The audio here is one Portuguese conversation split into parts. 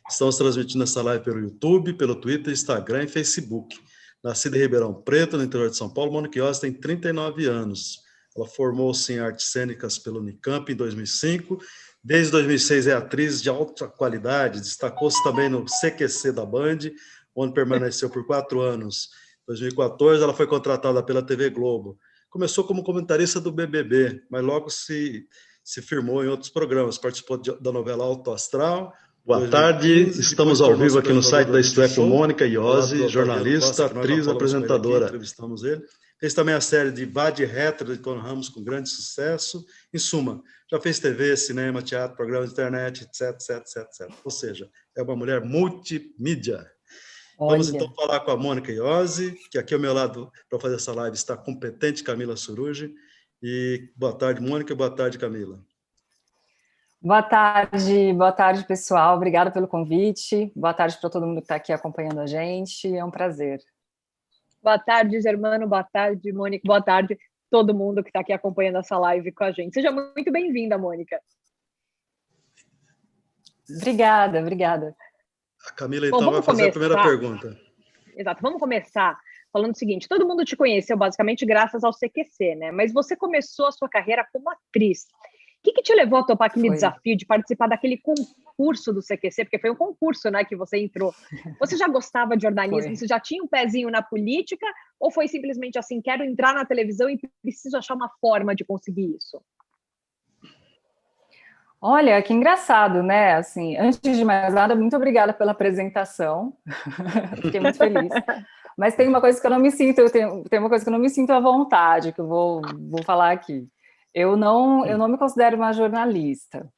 Estamos transmitindo essa live pelo YouTube, pelo Twitter, Instagram e Facebook. Nascida em Ribeirão Preto, no interior de São Paulo, Mônica Iose tem 39 anos. Ela formou-se em artes cênicas pelo Unicamp em 2005. Desde 2006 é atriz de alta qualidade, destacou-se também no CQC da Band, onde permaneceu por 4 anos. Em 2014, ela foi contratada pela TV Globo. Começou como comentarista do BBB, mas logo se firmou em outros programas. Participou da novela Alto Astral. Boa tarde, estamos ao vivo aqui no site da Isto É com Mônica Iose, jornalista, atriz, apresentadora. Entrevistamos ele. Fez também a série de Vade Retro de Tom Ramos com grande sucesso. Em suma, já fez TV, cinema, teatro, programas de internet, etc. Ou seja, é uma mulher multimídia. Olha. Vamos então falar com a Mônica Iose, que aqui ao meu lado para fazer essa live está a competente Camila Surugi. E boa tarde, Mônica, boa tarde, Camila. Boa tarde, pessoal. Obrigada pelo convite. Boa tarde para todo mundo que está aqui acompanhando a gente. É um prazer. Boa tarde, Germano. Boa tarde, Mônica. Boa tarde, todo mundo que está aqui acompanhando essa live com a gente. Seja muito bem-vinda, Mônica. Obrigada. A Camila, então, vai fazer a primeira pergunta. Exato. Vamos começar falando o seguinte. Todo mundo te conheceu, basicamente, graças ao CQC, né? Mas você começou a sua carreira como atriz. O que te levou a topar aquele desafio de participar daquele concurso do CQC? Porque foi um concurso, né, que você entrou. Você já gostava de jornalismo? Você já tinha um pezinho na política? Ou foi simplesmente assim, quero entrar na televisão e preciso achar uma forma de conseguir isso? Olha, que engraçado, né? Assim, antes de mais nada, muito obrigada pela apresentação. Fiquei muito feliz. Mas tem uma coisa que eu não me sinto, tem uma coisa que eu não me sinto à vontade, que eu vou falar aqui. Eu não me considero uma jornalista.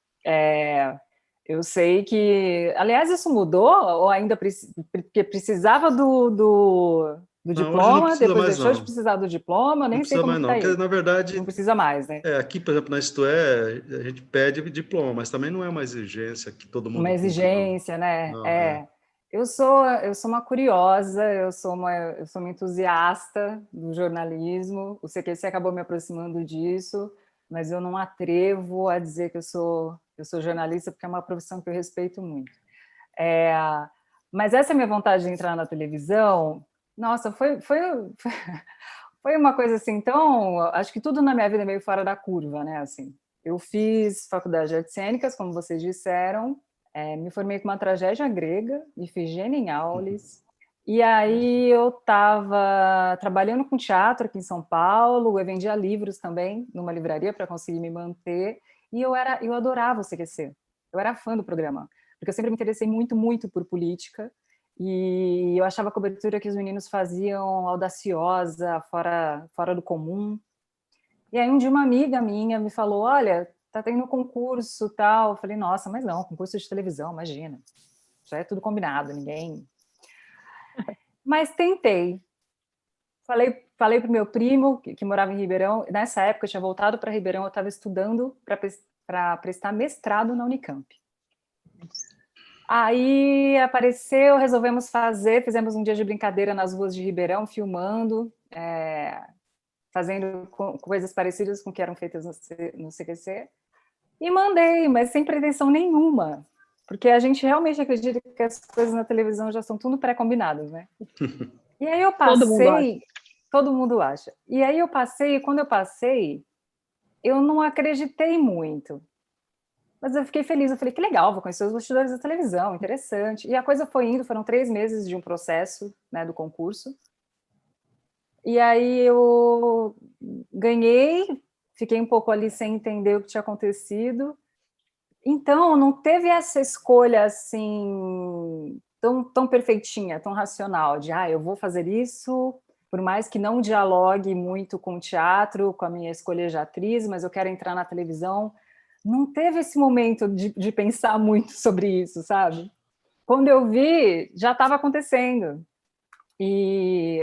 Eu sei que... Aliás, isso mudou? Ou ainda porque precisava do diploma, depois deixou de precisar do diploma? Nem sei como está aí. Porque, na verdade... Não precisa mais, né? Aqui, por exemplo, na Isto É, a gente pede diploma, mas também não é uma exigência que todo mundo... Uma exigência, né? Não. Eu sou uma curiosa, eu sou uma entusiasta do jornalismo. O CQC acabou me aproximando disso, mas eu não atrevo a dizer que eu sou jornalista, porque é uma profissão que eu respeito muito. Mas essa minha vontade de entrar na televisão, nossa, foi uma coisa assim, então, acho que tudo na minha vida é meio fora da curva, né? Assim, eu fiz faculdade de artes cênicas, como vocês disseram, me formei com uma tragédia grega, Ifigênia em Aulis. E aí eu estava trabalhando com teatro aqui em São Paulo, eu vendia livros também numa livraria para conseguir me manter, e eu adorava o CQC, eu era fã do programa, porque eu sempre me interessei muito por política, e eu achava a cobertura que os meninos faziam audaciosa, fora do comum. E aí um dia uma amiga minha me falou, olha, tá tendo concurso tal, eu falei, nossa, mas não, concurso de televisão, imagina, já é tudo combinado, ninguém... Mas tentei. Falei para o meu primo, que morava em Ribeirão. Nessa época, eu tinha voltado para Ribeirão, eu estava estudando para prestar mestrado na Unicamp. Aí apareceu, fizemos um dia de brincadeira nas ruas de Ribeirão, filmando, fazendo coisas parecidas com o que eram feitas no CQC. E mandei, mas sem pretensão nenhuma. Porque a gente realmente acredita que as coisas na televisão já são tudo pré-combinadas, né? E aí eu passei... Todo mundo acha. E aí eu passei, e quando eu passei, eu não acreditei muito. Mas eu fiquei feliz, eu falei, que legal, vou conhecer os bastidores da televisão, interessante. E a coisa foi indo, foram 3 meses de um processo, né, do concurso. E aí eu ganhei, fiquei um pouco ali sem entender o que tinha acontecido. Então, não teve essa escolha, assim, tão perfeitinha, tão racional, de, eu vou fazer isso, por mais que não dialogue muito com o teatro, com a minha escolha de atriz, mas eu quero entrar na televisão. Não teve esse momento de pensar muito sobre isso, sabe? Quando eu vi, já estava acontecendo. E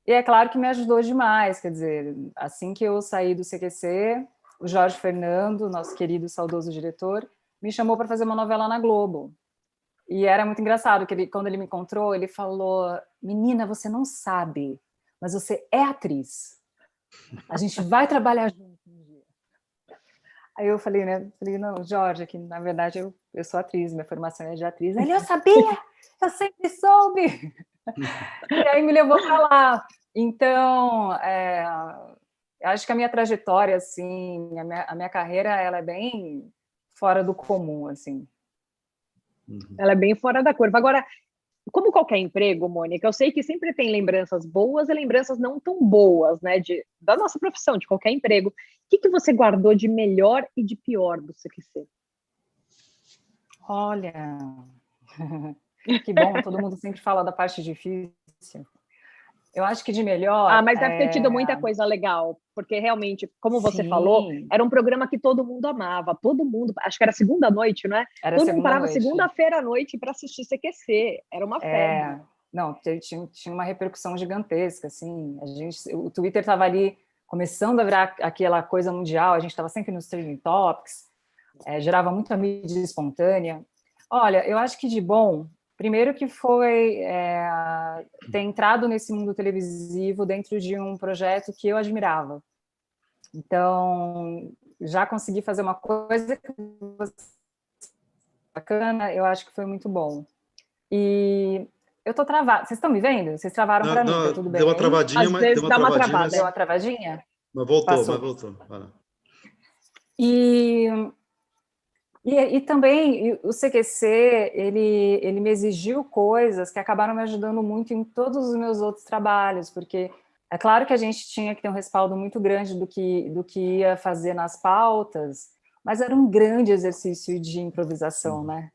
é claro que me ajudou demais, quer dizer, assim que eu saí do CQC... O Jorge Fernando, nosso querido saudoso diretor, me chamou para fazer uma novela na Globo. E era muito engraçado, que quando ele me encontrou, ele falou, menina, você não sabe, mas você é atriz. A gente vai trabalhar junto um dia. Aí eu falei, né? Não, Jorge, que na verdade eu sou atriz, minha formação é de atriz. Ele, eu sabia, eu sempre soube. E aí me levou para lá. Então, eu acho que a minha trajetória, assim, a minha carreira, ela é bem fora do comum, assim. Ela é bem fora da curva. Agora, como qualquer emprego, Mônica, eu sei que sempre tem lembranças boas e lembranças não tão boas, né, da nossa profissão, de qualquer emprego. O que você guardou de melhor e de pior do CQC? Olha, que bom, todo mundo sempre fala da parte difícil. Eu acho que de melhor... mas deve ter tido muita coisa legal, porque realmente, como você falou, era um programa que todo mundo amava, todo mundo, acho que era segunda noite, não é? Era todo mundo parava noite. Segunda-feira à noite para assistir CQC, era uma febre. Não, tinha uma repercussão gigantesca, assim, o Twitter estava ali começando a virar aquela coisa mundial, a gente estava sempre nos trending topics, gerava muita mídia espontânea. Olha, eu acho que de bom, primeiro que foi ter entrado nesse mundo televisivo dentro de um projeto que eu admirava. Então, já consegui fazer uma coisa bacana, eu acho que foi muito bom. E eu tô travada. Vocês estão me vendo? Vocês travaram para mim, tá tudo bem? Deu uma travadinha, Às vezes dá uma travada. Deu uma travadinha? Mas voltou. E também o CQC, ele me exigiu coisas que acabaram me ajudando muito em todos os meus outros trabalhos, porque é claro que a gente tinha que ter um respaldo muito grande do que ia fazer nas pautas, mas era um grande exercício de improvisação, né?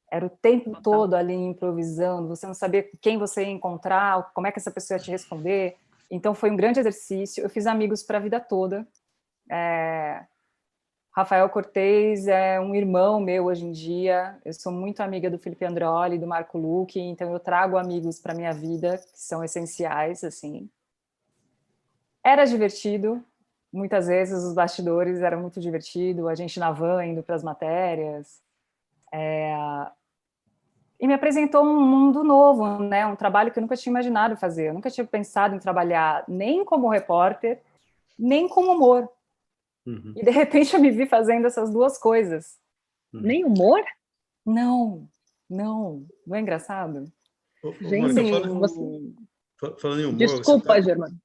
Era o tempo todo ali improvisando, você não sabia quem você ia encontrar, como é que essa pessoa ia te responder. Então, foi um grande exercício. Eu fiz amigos para a vida toda. Rafael Cortez é um irmão meu hoje em dia. Eu sou muito amiga do Felipe Androli, do Marco Luque, então eu trago amigos para minha vida, que são essenciais, assim. Era divertido. Muitas vezes os bastidores eram muito divertido, a gente na van indo para as matérias. E me apresentou um mundo novo, né? Um trabalho que eu nunca tinha imaginado fazer. Eu nunca tinha pensado em trabalhar nem como repórter, nem como humor. E, de repente, eu me vi fazendo essas duas coisas. Nem humor? Não é engraçado? Gente, falando em humor... Desculpa, Germano.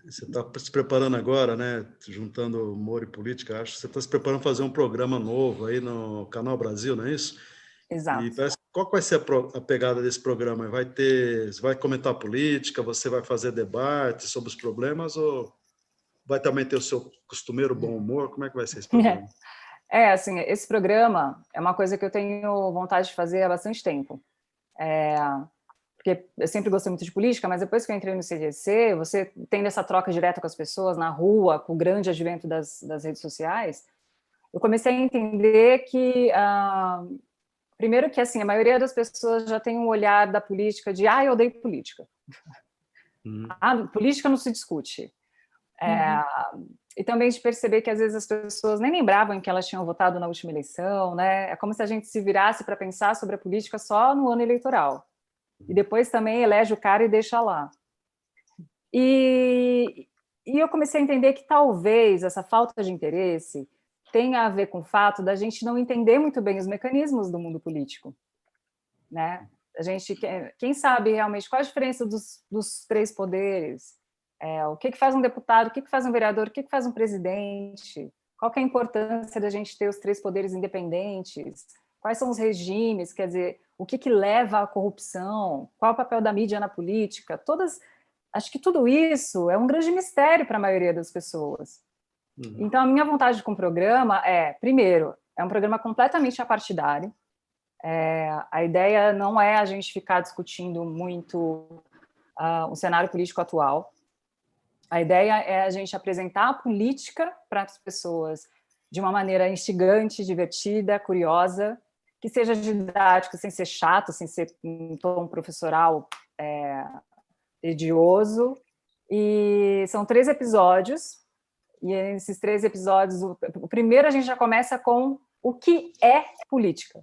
Você está se preparando agora, né? Juntando humor e política, acho que você está se preparando para fazer um programa novo aí no Canal Brasil, não é isso? Exato. E qual vai ser a pegada desse programa? Você vai comentar política, você vai fazer debate sobre os problemas ou vai também ter o seu costumeiro bom humor? Como é que vai ser esse programa? Assim, esse programa é uma coisa que eu tenho vontade de fazer há bastante tempo. Porque eu sempre gostei muito de política, mas depois que eu entrei no CQC, você tendo essa troca direta com as pessoas na rua, com o grande advento das redes sociais, eu comecei a entender que, primeiro que assim, a maioria das pessoas já tem um olhar da política de eu odeio política. Política não se discute. E também de perceber que às vezes as pessoas nem lembravam que elas tinham votado na última eleição, né? É como se a gente se virasse para pensar sobre a política só no ano eleitoral. E depois também elege o cara e deixa lá. E eu comecei a entender que talvez essa falta de interesse tenha a ver com o fato da gente não entender muito bem os mecanismos do mundo político, né? A gente, quem sabe realmente qual a diferença dos três poderes, o que faz um deputado, o que faz um vereador, o que faz um presidente, qual que é a importância da gente ter os três poderes independentes, quais são os regimes, quer dizer, o que leva à corrupção, qual é o papel da mídia na política, acho que tudo isso é um grande mistério para a maioria das pessoas. Então, a minha vontade com o programa primeiro, é um programa completamente apartidário. A ideia não é a gente ficar discutindo muito o cenário político atual. A ideia é a gente apresentar a política para as pessoas de uma maneira instigante, divertida, curiosa, que seja didático, sem ser chato, sem ser um tom professoral tedioso. E são 3 episódios, e esses 3 episódios, o primeiro a gente já começa com o que é política.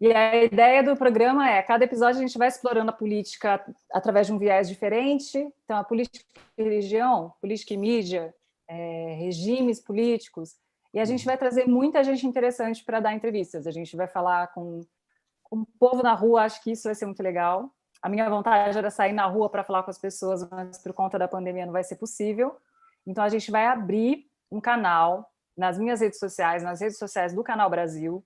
E a ideia do programa cada episódio a gente vai explorando a política através de um viés diferente. Então, a política e religião, política e mídia, regimes políticos. E a gente vai trazer muita gente interessante para dar entrevistas. A gente vai falar com o povo na rua, acho que isso vai ser muito legal. A minha vontade era sair na rua para falar com as pessoas, mas por conta da pandemia não vai ser possível. Então, a gente vai abrir um canal nas minhas redes sociais, nas redes sociais do Canal Brasil,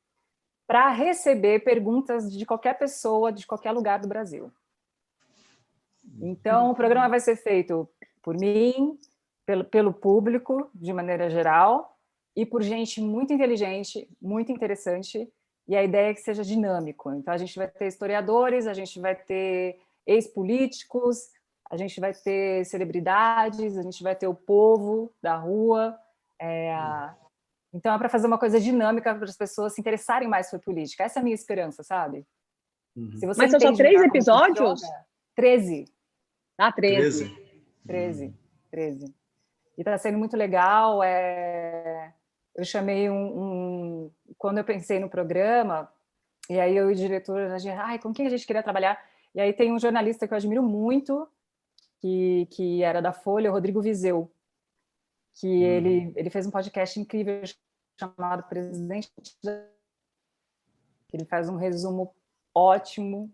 para receber perguntas de qualquer pessoa, de qualquer lugar do Brasil. Então, o programa vai ser feito por mim, pelo público, de maneira geral, e por gente muito inteligente, muito interessante, e a ideia é que seja dinâmico. Então, a gente vai ter historiadores, a gente vai ter ex-políticos, a gente vai ter celebridades, a gente vai ter o povo da rua. Então, é para fazer uma coisa dinâmica para as pessoas se interessarem mais por política. Essa é a minha esperança, sabe? Se você Mas são só entende 3 melhor como episódios? funciona, 13. Ah, 13. 13. E está sendo muito legal. Eu chamei quando eu pensei no programa, e aí eu e o diretor, a gente, com quem a gente queria trabalhar? E aí tem um jornalista que eu admiro muito, que era da Folha, o Rodrigo Vizeu, que ele fez um podcast incrível chamado Presidente. Ele faz um resumo ótimo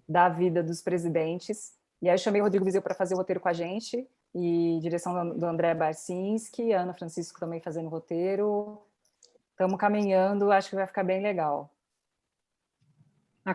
da vida dos presidentes. E aí eu chamei o Rodrigo Vizeu para fazer o roteiro com a gente, e direção do André Barcinski, Ana Francisco também fazendo o roteiro. Estamos caminhando, acho que vai ficar bem legal.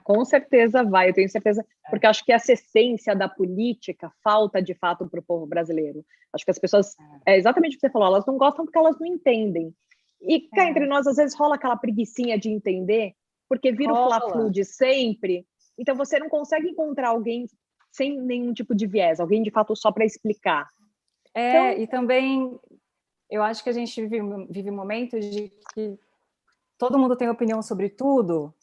Com certeza vai, eu tenho certeza, porque acho que essa essência da política falta de fato para o povo brasileiro. Acho que as pessoas, é exatamente o que você falou, elas não gostam porque elas não entendem. E cá entre nós, às vezes rola aquela preguicinha de entender, porque vira o fla-flu de sempre, então você não consegue encontrar alguém sem nenhum tipo de viés, alguém de fato só para explicar. Então, e também eu acho que a gente vive momentos de que todo mundo tem opinião sobre tudo,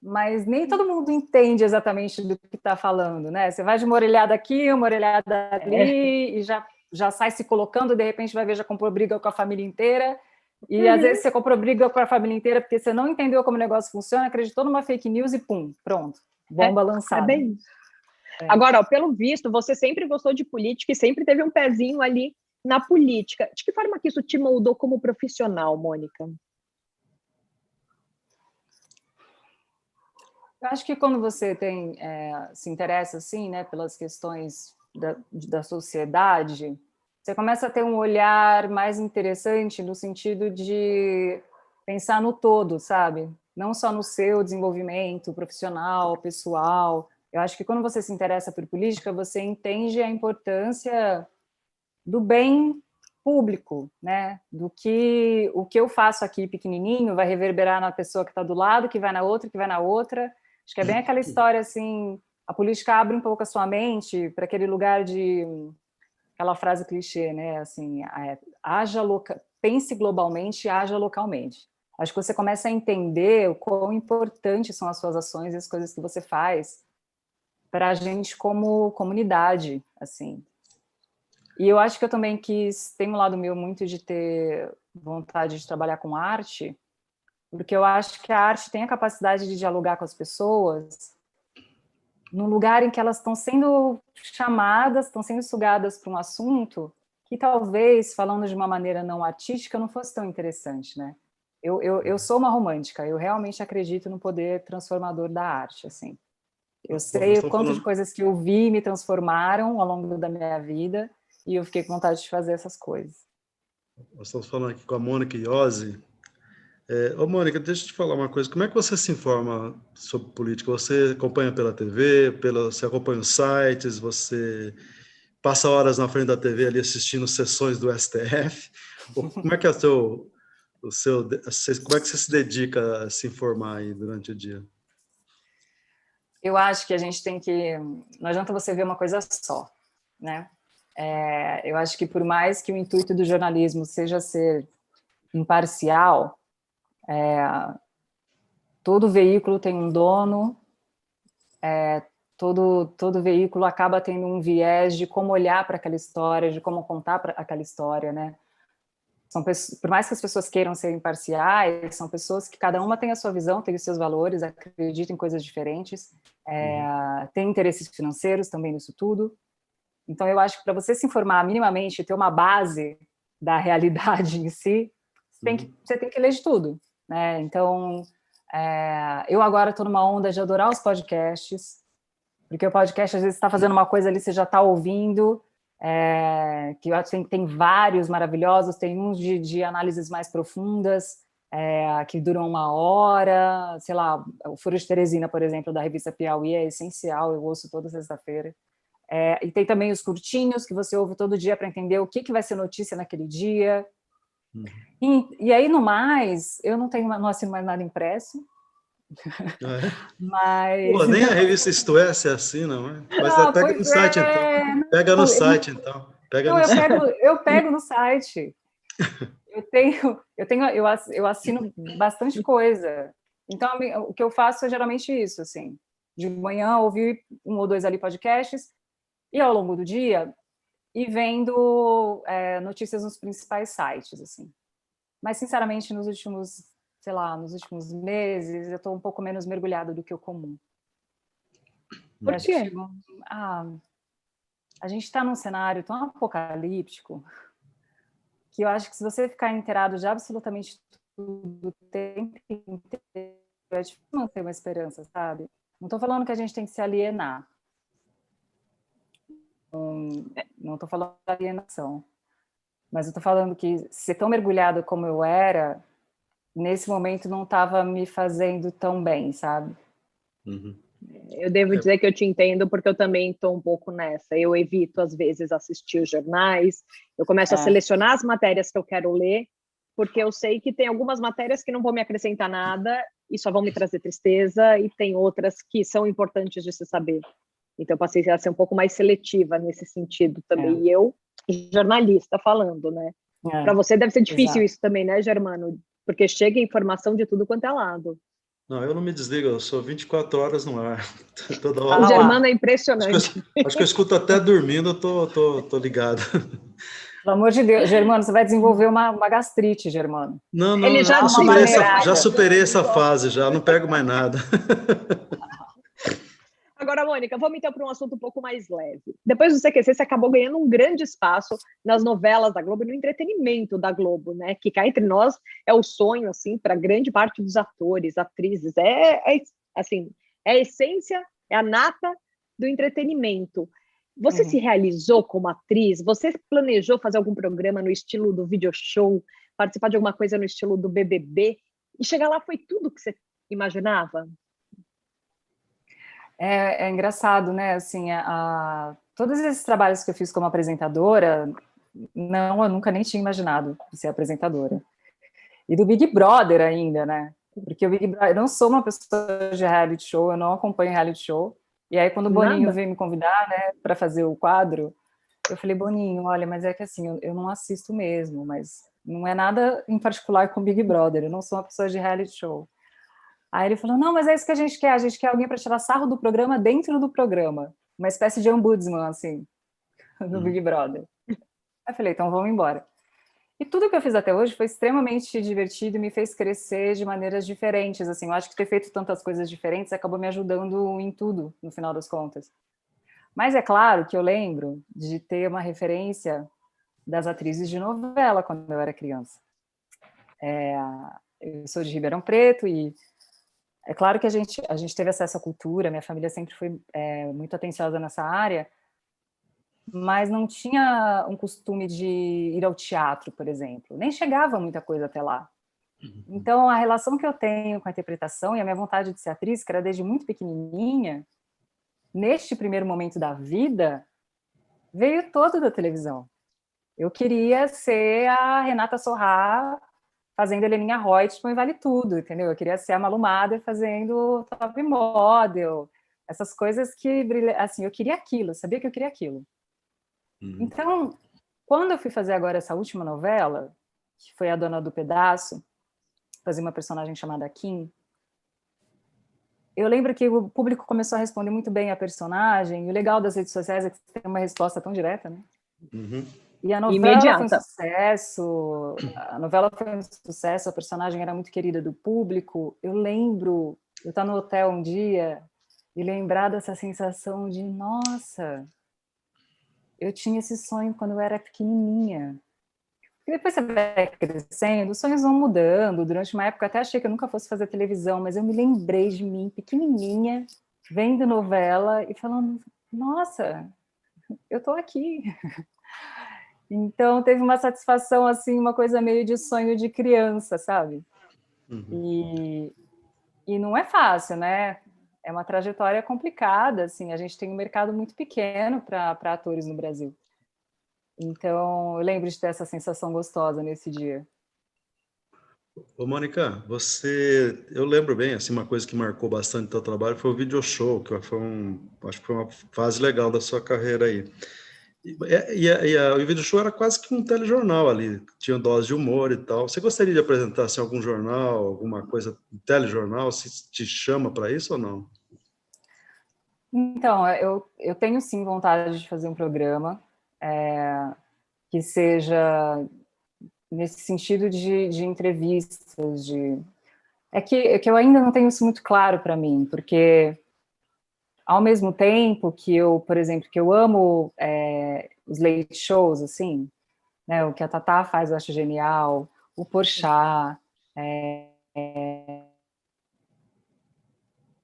mas nem todo mundo entende exatamente do que está falando, né? Você vai de uma orelhada aqui, uma orelhada ali, e já sai se colocando, de repente vai ver, já comprou briga com a família inteira, e às vezes você comprou briga com a família inteira porque você não entendeu como o negócio funciona, acreditou numa fake news e pum, pronto, bomba lançada. É bem isso. Agora, pelo visto, você sempre gostou de política e sempre teve um pezinho ali na política. De que forma que isso te moldou como profissional, Mônica? Eu acho que quando você se interessa assim, né, pelas questões da sociedade, você começa a ter um olhar mais interessante no sentido de pensar no todo, sabe? Não só no seu desenvolvimento profissional, pessoal. Eu acho que quando você se interessa por política, você entende a importância do bem público, né? Do que o que eu faço aqui pequenininho vai reverberar na pessoa que está do lado, que vai na outra, que vai na outra. Acho que é bem aquela história assim, a política abre um pouco a sua mente para aquele lugar de aquela frase clichê, né? Assim, pense globalmente, haja localmente. Acho que você começa a entender o quão importantes são as suas ações e as coisas que você faz para a gente como comunidade, assim. E eu acho que eu também tem um lado meu muito de ter vontade de trabalhar com arte, porque eu acho que a arte tem a capacidade de dialogar com as pessoas num lugar em que elas estão sendo chamadas, estão sendo sugadas para um assunto que talvez, falando de uma maneira não artística, não fosse tão interessante, né? Eu sou uma romântica, eu realmente acredito no poder transformador da arte, assim. Eu sei o quanto de coisas que eu vi me transformaram ao longo da minha vida e eu fiquei com vontade de fazer essas coisas. Nós estamos falando aqui com a Mônica Iose. Mônica, deixa eu te falar uma coisa. Como é que você se informa sobre política? Você acompanha pela TV, você acompanha os sites, você passa horas na frente da TV ali assistindo sessões do STF? Como é que é como é que você se dedica a se informar aí durante o dia? Eu acho que a gente tem que... Não adianta você ver uma coisa só, né? Eu acho que por mais que o intuito do jornalismo seja ser imparcial, todo veículo tem um dono, todo veículo acaba tendo um viés de como olhar para aquela história, de como contar aquela história, né? Por mais que as pessoas queiram ser imparciais, são pessoas que cada uma tem a sua visão, tem os seus valores, acredita em coisas diferentes, tem interesses financeiros também nisso tudo. Então, eu acho que para você se informar minimamente, ter uma base da realidade em si, você tem que ler de tudo, né? Então, eu agora estou numa onda de adorar os podcasts, porque o podcast, às vezes, está fazendo uma coisa ali, você já está ouvindo, que eu acho que tem vários maravilhosos, tem uns de análises mais profundas, que duram 1 hora, sei lá, o Furo de Teresina, por exemplo, da revista Piauí, é essencial, eu ouço toda sexta-feira. E tem também os curtinhos, que você ouve todo dia para entender o que vai ser notícia naquele dia. E aí, no mais, eu não assino mais nada impresso. Mas... Pô, nem a revista Isto É se assina, mas pega no site, então. Pega no site, então. Eu pego no site. Eu assino bastante coisa. Então, o que eu faço é geralmente isso, assim. De manhã, ouvir 1 ou 2 ali podcasts, e ao longo do dia, ir vendo notícias nos principais sites, assim. Mas, sinceramente, nos últimos meses, eu estou um pouco menos mergulhada do que o comum. Por quê? A gente está num cenário tão apocalíptico que eu acho que se você ficar inteirado de absolutamente tudo o tempo inteiro, é difícil manter uma esperança, sabe? Não estou falando que a gente tem que se alienar. Não estou falando de alienação. Mas eu estou falando que ser tão mergulhada como eu era, nesse momento não estava me fazendo tão bem, sabe? Eu devo dizer que eu te entendo, porque eu também estou um pouco nessa. Eu evito, às vezes, assistir os jornais, eu começo a selecionar as matérias que eu quero ler, porque eu sei que tem algumas matérias que não vão me acrescentar nada e só vão me trazer tristeza, e tem outras que são importantes de se saber. Então, eu passei a ser um pouco mais seletiva nesse sentido também. E eu, jornalista, falando, né? Para você deve ser difícil isso também, né, Germano? Porque chega informação de tudo quanto é lado. Não, eu não me desligo, eu sou 24 horas no ar. Toda hora. O Germano é impressionante. Acho que eu escuto até dormindo, eu tô ligado. Pelo amor de Deus, Germano, você vai desenvolver uma gastrite, Germano. Não, Ele já superei essa fase, já não pego mais nada. Agora, Mônica, vamos então para um assunto um pouco mais leve. Depois do CQC, você acabou ganhando um grande espaço nas novelas da Globo e no entretenimento da Globo, né? Que cá entre nós é o sonho, assim, para grande parte dos atores, atrizes. Assim, é a essência, é a nata do entretenimento. Você se realizou como atriz? Você planejou fazer algum programa no estilo do video show, participar de alguma coisa no estilo do BBB? E chegar lá foi tudo que você imaginava? É engraçado, né? Assim, todos esses trabalhos que eu fiz como apresentadora, eu nunca nem tinha imaginado ser apresentadora. E do Big Brother ainda, né? Porque o Big Brother, eu não sou uma pessoa de reality show, eu não acompanho reality show. E aí, quando o Boninho veio me convidar, né, para fazer o quadro, eu falei, Boninho, olha, mas é que assim, eu não assisto mesmo, mas não é nada em particular com o Big Brother, eu não sou uma pessoa de reality show. Aí ele falou, não, mas é isso que a gente quer alguém para tirar sarro do programa dentro do programa, uma espécie de ombudsman, assim, do Big Brother. Aí eu falei, então vamos embora. E tudo que eu fiz até hoje foi extremamente divertido e me fez crescer de maneiras diferentes, assim, eu acho que ter feito tantas coisas diferentes acabou me ajudando em tudo, no final das contas. Mas é claro que eu lembro de ter uma referência das atrizes de novela quando eu era criança. Eu sou de Ribeirão Preto e é claro que a gente teve acesso à cultura, minha família sempre foi muito atenciosa nessa área, mas não tinha um costume de ir ao teatro, por exemplo. Nem chegava muita coisa até lá. Então, a relação que eu tenho com a interpretação e a minha vontade de ser atriz, que era desde muito pequenininha, neste primeiro momento da vida, veio todo da televisão. Eu queria ser a Renata Sorrah fazendo Heleninha Reutemann e Vale Tudo, entendeu? Eu queria ser a Malu Mader fazendo Top Model, essas coisas que, assim, eu queria aquilo, eu sabia que eu queria aquilo. Então, quando eu fui fazer agora essa última novela, que foi A Dona do Pedaço, fazer uma personagem chamada Kim, eu lembro que o público começou a responder muito bem a personagem, e o legal das redes sociais é que você tem uma resposta tão direta, né? E a novela foi um sucesso, a personagem era muito querida do público. Eu lembro, eu estar no hotel um dia e lembrar dessa sensação de, nossa, eu tinha esse sonho quando eu era pequenininha. E depois você vai crescendo, os sonhos vão mudando. Durante uma época eu até achei que eu nunca fosse fazer televisão, mas eu me lembrei de mim, pequenininha, vendo novela e falando, nossa, eu tô aqui. Então teve uma satisfação, assim, uma coisa meio de sonho de criança, sabe? Uhum. E não é fácil, né? É uma trajetória complicada, assim, a gente tem um mercado muito pequeno para atores no Brasil. Então, eu lembro de ter essa sensação gostosa nesse dia. Ô, Mônica, eu lembro bem, assim, uma coisa que marcou bastante o teu trabalho foi o video show, acho que foi uma fase legal da sua carreira aí. O video show era quase que um telejornal ali, tinha dose de humor e tal. Você gostaria de apresentar assim, algum jornal, alguma coisa, um telejornal, se te chama para isso ou não? Então, eu tenho sim vontade de fazer um programa que seja nesse sentido de entrevistas, é que eu ainda não tenho isso muito claro para mim, porque ao mesmo tempo que eu, por exemplo, que eu amo os late shows, assim, né, o que a Tatá faz eu acho genial, o Porchat,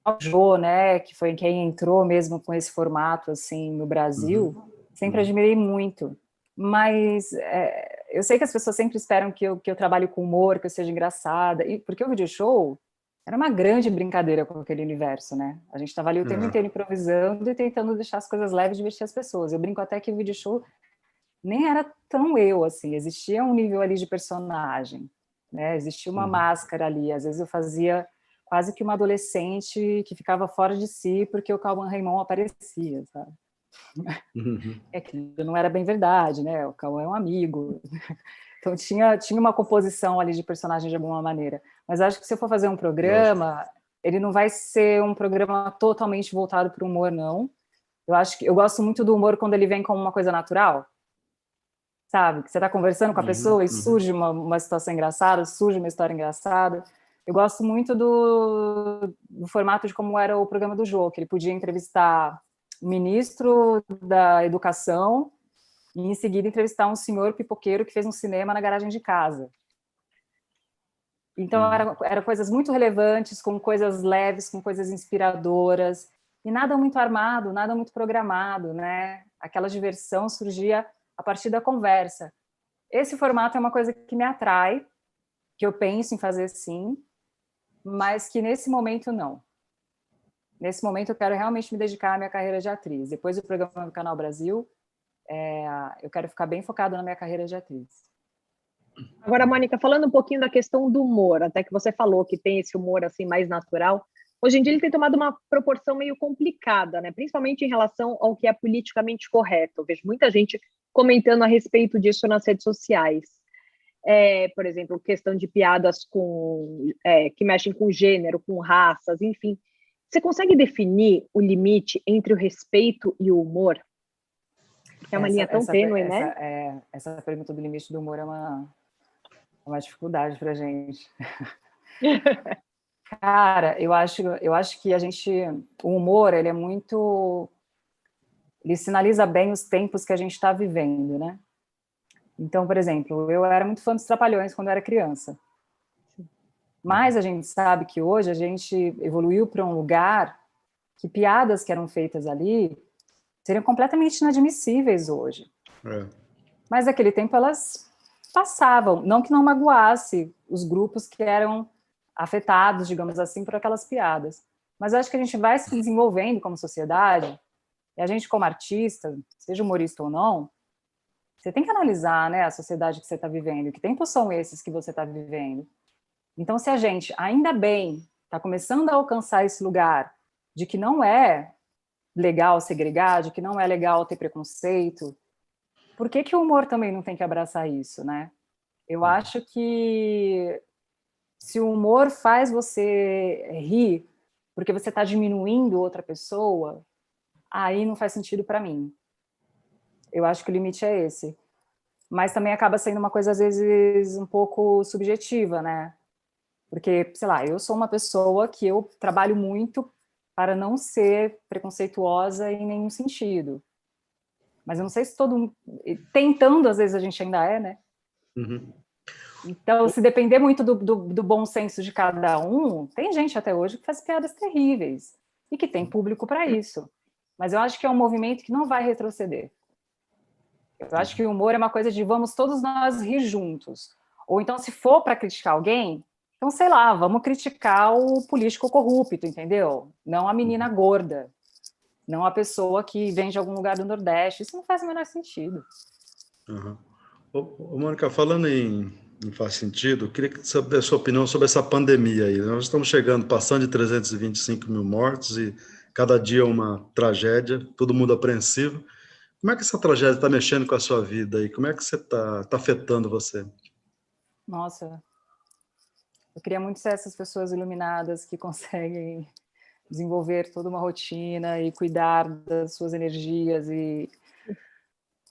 o Jô, né, que foi quem entrou mesmo com esse formato assim no Brasil, Uhum. sempre Uhum. admirei muito. Mas eu sei que as pessoas sempre esperam que eu trabalhe com humor, que eu seja engraçada, e porque o video show era uma grande brincadeira com aquele universo, né? A gente estava ali o tempo inteiro improvisando e tentando deixar as coisas leves e divertir as pessoas. Eu brinco até que o video show nem era tão eu, assim, existia um nível ali de personagem, né? Existia uma Uhum. máscara ali, às vezes eu fazia quase que uma adolescente que ficava fora de si porque o Cauã Raymond aparecia, sabe? Uhum. É que não era bem verdade, né? O Cauã é um amigo. Então tinha uma composição ali de personagem de alguma maneira. Mas acho que se eu for fazer um Lógico. programa, ele não vai ser um programa totalmente voltado para o humor, não. Eu acho que eu gosto muito do humor quando ele vem como uma coisa natural, sabe? Que você está conversando com a Uhum. pessoa e Uhum. surge uma situação engraçada, surge uma história engraçada. Eu gosto muito do formato de como era o programa do Jô, que ele podia entrevistar o ministro da Educação e, em seguida, entrevistar um senhor pipoqueiro que fez um cinema na garagem de casa. Então, Uhum. era coisas muito relevantes, com coisas leves, com coisas inspiradoras, e nada muito armado, nada muito programado, né? Aquela diversão surgia a partir da conversa. Esse formato é uma coisa que me atrai, que eu penso em fazer sim, mas que nesse momento não. Nesse momento eu quero realmente me dedicar à minha carreira de atriz. Depois do programa do Canal Brasil, eu quero ficar bem focada na minha carreira de atriz. Agora, Mônica, falando um pouquinho da questão do humor, até que você falou que tem esse humor assim mais natural, hoje em dia ele tem tomado uma proporção meio complicada, né? Principalmente em relação ao que é politicamente correto. Eu vejo muita gente comentando a respeito disso nas redes sociais. Por exemplo, questão de piadas que mexem com gênero, com raças, enfim. Você consegue definir o limite entre o respeito e o humor? Porque é uma Essa, linha tão essa, tênue, né? essa pergunta do limite do humor é uma dificuldade para a gente. Cara, eu acho que o humor, ele é muito, ele sinaliza bem os tempos que a gente está vivendo, né? Então, por exemplo, eu era muito fã dos Trapalhões quando eu era criança. Mas a gente sabe que hoje a gente evoluiu para um lugar que piadas que eram feitas ali seriam completamente inadmissíveis hoje. É. Mas naquele tempo elas passavam, não que não magoasse os grupos que eram afetados, digamos assim, por aquelas piadas. Mas eu acho que a gente vai se desenvolvendo como sociedade, e a gente como artista, seja humorista ou não, você tem que analisar, né, a sociedade que você está vivendo, que tempos são esses que você está vivendo. Então, se a gente, ainda bem, está começando a alcançar esse lugar de que não é legal segregar, de que não é legal ter preconceito, por que o humor também não tem que abraçar isso, né? Eu acho que se o humor faz você rir porque você está diminuindo outra pessoa, aí não faz sentido para mim. Eu acho que o limite é esse. Mas também acaba sendo uma coisa, às vezes, um pouco subjetiva, né? Porque, sei lá, eu sou uma pessoa que eu trabalho muito para não ser preconceituosa em nenhum sentido. Mas eu não sei se todo mundo... Tentando, às vezes, a gente ainda é, né? Uhum. Então, se depender muito do bom senso de cada um, tem gente até hoje que faz piadas terríveis e que tem público para isso. Mas eu acho que é um movimento que não vai retroceder. Eu acho que o humor é uma coisa de vamos todos nós rir juntos. Ou então, se for para criticar alguém, então, sei lá, vamos criticar o político corrupto, entendeu? Não a menina gorda, não a pessoa que vem de algum lugar do Nordeste. Isso não faz o menor sentido. Uhum. Ô, Mônica, falando em faz sentido, eu queria saber a sua opinião sobre essa pandemia aí. Nós estamos chegando, passando de 325 mil mortos e cada dia uma tragédia, todo mundo apreensivo. Como é que essa tragédia está mexendo com a sua vida e como é que você está afetando você? Nossa, eu queria muito ser essas pessoas iluminadas que conseguem desenvolver toda uma rotina e cuidar das suas energias e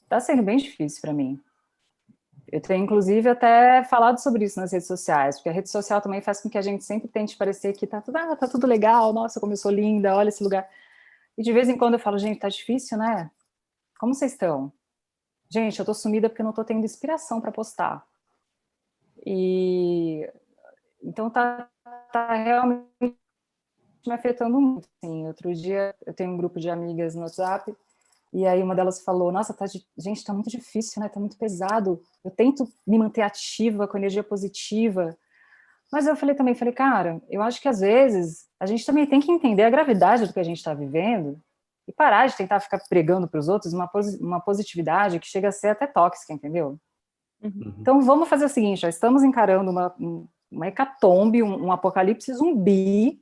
está sendo bem difícil para mim. Eu tenho, inclusive, até falado sobre isso nas redes sociais, porque a rede social também faz com que a gente sempre tente parecer que tá tudo legal, nossa, como eu sou linda, olha esse lugar. E de vez em quando eu falo, gente, tá difícil, né? Como vocês estão? Gente, eu tô sumida porque eu não tô tendo inspiração para postar. E então tá realmente me afetando muito, assim. Outro dia eu tenho um grupo de amigas no WhatsApp e aí uma delas falou, nossa, gente, tá muito difícil, né? Tá muito pesado. Eu tento me manter ativa, com energia positiva. Mas eu falei, cara, eu acho que às vezes a gente também tem que entender a gravidade do que a gente está vivendo e parar de tentar ficar pregando para os outros uma positividade que chega a ser até tóxica, entendeu? Uhum. Então vamos fazer o seguinte, já estamos encarando uma hecatombe, um apocalipse zumbi.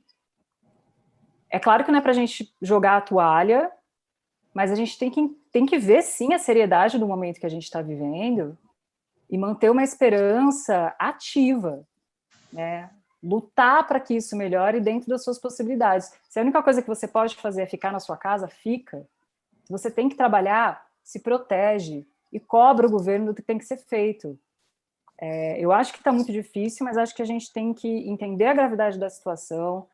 É claro que não é para a gente jogar a toalha, mas a gente tem que ver, sim, a seriedade do momento que a gente está vivendo e manter uma esperança ativa, né? Lutar para que isso melhore dentro das suas possibilidades. Se a única coisa que você pode fazer é ficar na sua casa, fica. Se você tem que trabalhar, se protege e cobra o governo do que tem que ser feito. Eu acho que está muito difícil, mas acho que a gente tem que entender a gravidade da situação,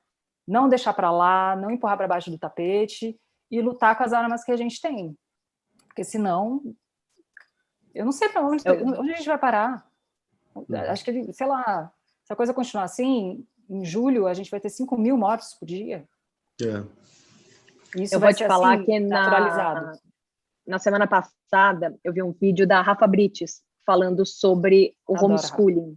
não deixar para lá, não empurrar para baixo do tapete e lutar com as armas que a gente tem. Porque senão, eu não sei para onde a gente vai parar. Acho que, sei lá, se a coisa continuar assim, em julho a gente vai ter 5 mil mortos por dia. É. Isso Eu vai vou te ser falar assim, que naturalizado. na semana passada eu vi um vídeo da Rafa Brites falando sobre o Adoro, Rafa. homeschooling.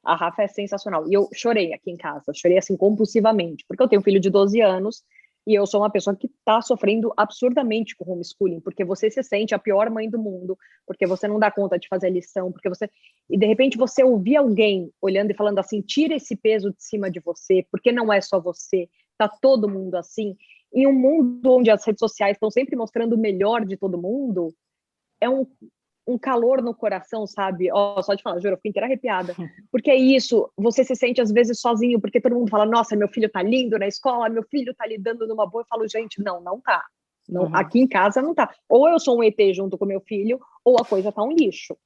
A Rafa é sensacional. E eu chorei aqui em casa, chorei assim compulsivamente, porque eu tenho um filho de 12 anos e eu sou uma pessoa que está sofrendo absurdamente com o homeschooling, porque você se sente a pior mãe do mundo, porque você não dá conta de fazer a lição, porque você... E de repente você ouvir alguém olhando e falando assim, tira esse peso de cima de você, porque não é só você, tá todo mundo assim. Em um mundo onde as redes sociais estão sempre mostrando o melhor de todo mundo, é um calor no coração, sabe? Ó, só de falar, juro, eu fiquei inteira arrepiada. Porque é isso, você se sente às vezes sozinho, porque todo mundo fala, nossa, meu filho tá lindo na escola, meu filho tá lidando numa boa. Eu falo, gente, não tá. Não, aqui em casa não tá. Ou eu sou um ET junto com meu filho, ou a coisa tá um lixo.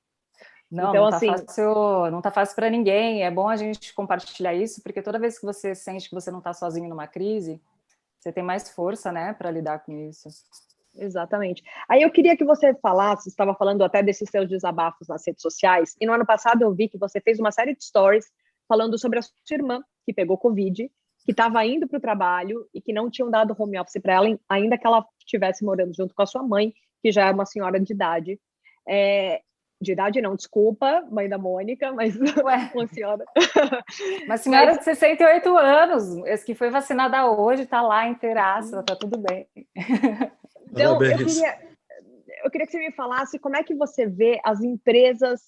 Não, Então, não tá assim, fácil, não tá fácil para ninguém. É bom a gente compartilhar isso, porque toda vez que você sente que você não está sozinho numa crise, você tem mais força, né, para lidar com isso. exatamente. Aí eu queria que você falasse, estava falando até desses seus desabafos nas redes sociais, e no ano passado eu vi que você fez uma série de stories falando sobre a sua irmã, que pegou Covid, que estava indo para o trabalho e que não tinham dado home office para ela, ainda que ela estivesse morando junto com a sua mãe, que já é uma senhora de idade. De idade não, desculpa, mãe da Mônica, mas Ué, uma senhora. uma senhora de 68 anos, esse que foi vacinada hoje, está lá inteiraça, tá tudo bem. Então, Parabéns. eu queria que você me falasse como é que você vê as empresas,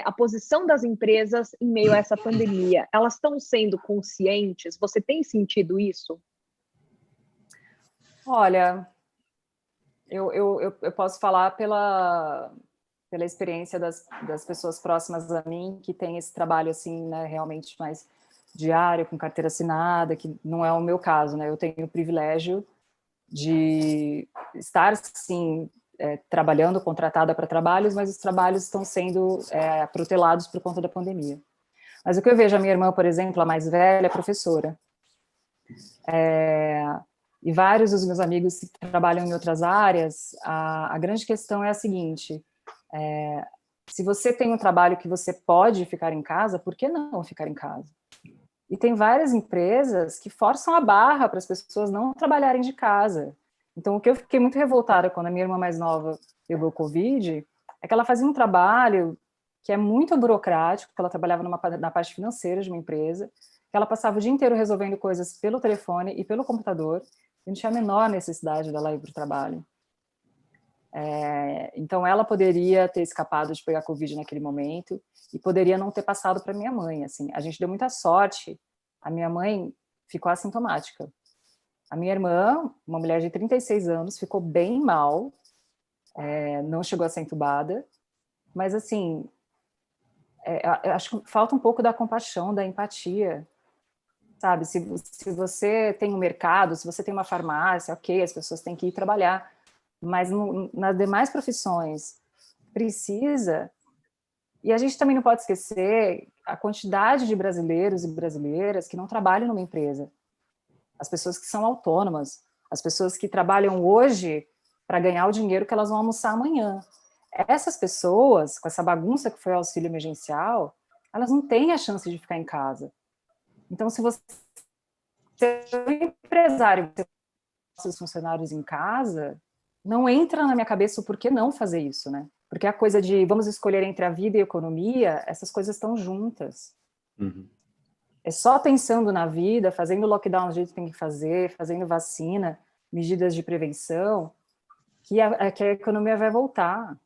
a posição das empresas em meio a essa pandemia. Elas estão sendo conscientes? Você tem sentido isso? Olha, eu posso falar pela experiência das pessoas próximas a mim, que tem esse trabalho, assim, né, realmente mais diário, com carteira assinada, que não é o meu caso, né? Eu tenho o privilégio de estar, sim, trabalhando, contratada para trabalhos, mas os trabalhos estão sendo protelados por conta da pandemia. Mas o que eu vejo, a minha irmã, por exemplo, a mais velha, é professora. E vários dos meus amigos que trabalham em outras áreas, a grande questão é a seguinte, Se você tem um trabalho que você pode ficar em casa, por que não ficar em casa? E tem várias empresas que forçam a barra para as pessoas não trabalharem de casa. Então, o que eu fiquei muito revoltada quando a minha irmã mais nova pegou o Covid, é que ela fazia um trabalho que é muito burocrático, que ela trabalhava na parte financeira de uma empresa, que ela passava o dia inteiro resolvendo coisas pelo telefone e pelo computador, e não tinha a menor necessidade dela ir para o trabalho. Então, ela poderia ter escapado de pegar Covid naquele momento e poderia não ter passado para minha mãe. Assim, a gente deu muita sorte. A minha mãe ficou assintomática. A minha irmã, uma mulher de 36 anos, ficou bem mal, não chegou a ser entubada, mas, assim, eu acho que falta um pouco da compaixão, da empatia, sabe? Se você tem um mercado, se você tem uma farmácia, ok, as pessoas têm que ir trabalhar, mas nas demais profissões precisa, e a gente também não pode esquecer a quantidade de brasileiros e brasileiras que não trabalham numa empresa, as pessoas que são autônomas, as pessoas que trabalham hoje para ganhar o dinheiro que elas vão almoçar amanhã. Essas pessoas, com essa bagunça que foi o auxílio emergencial, elas não têm a chance de ficar em casa. Então, se você é um empresário e você tem seus funcionários em casa, não entra na minha cabeça o porquê não fazer isso, né? Porque a coisa de vamos escolher entre a vida e a economia, essas coisas estão juntas. Uhum. É só pensando na vida, fazendo lockdown do jeito que tem que fazer, fazendo vacina, medidas de prevenção, que a economia vai voltar.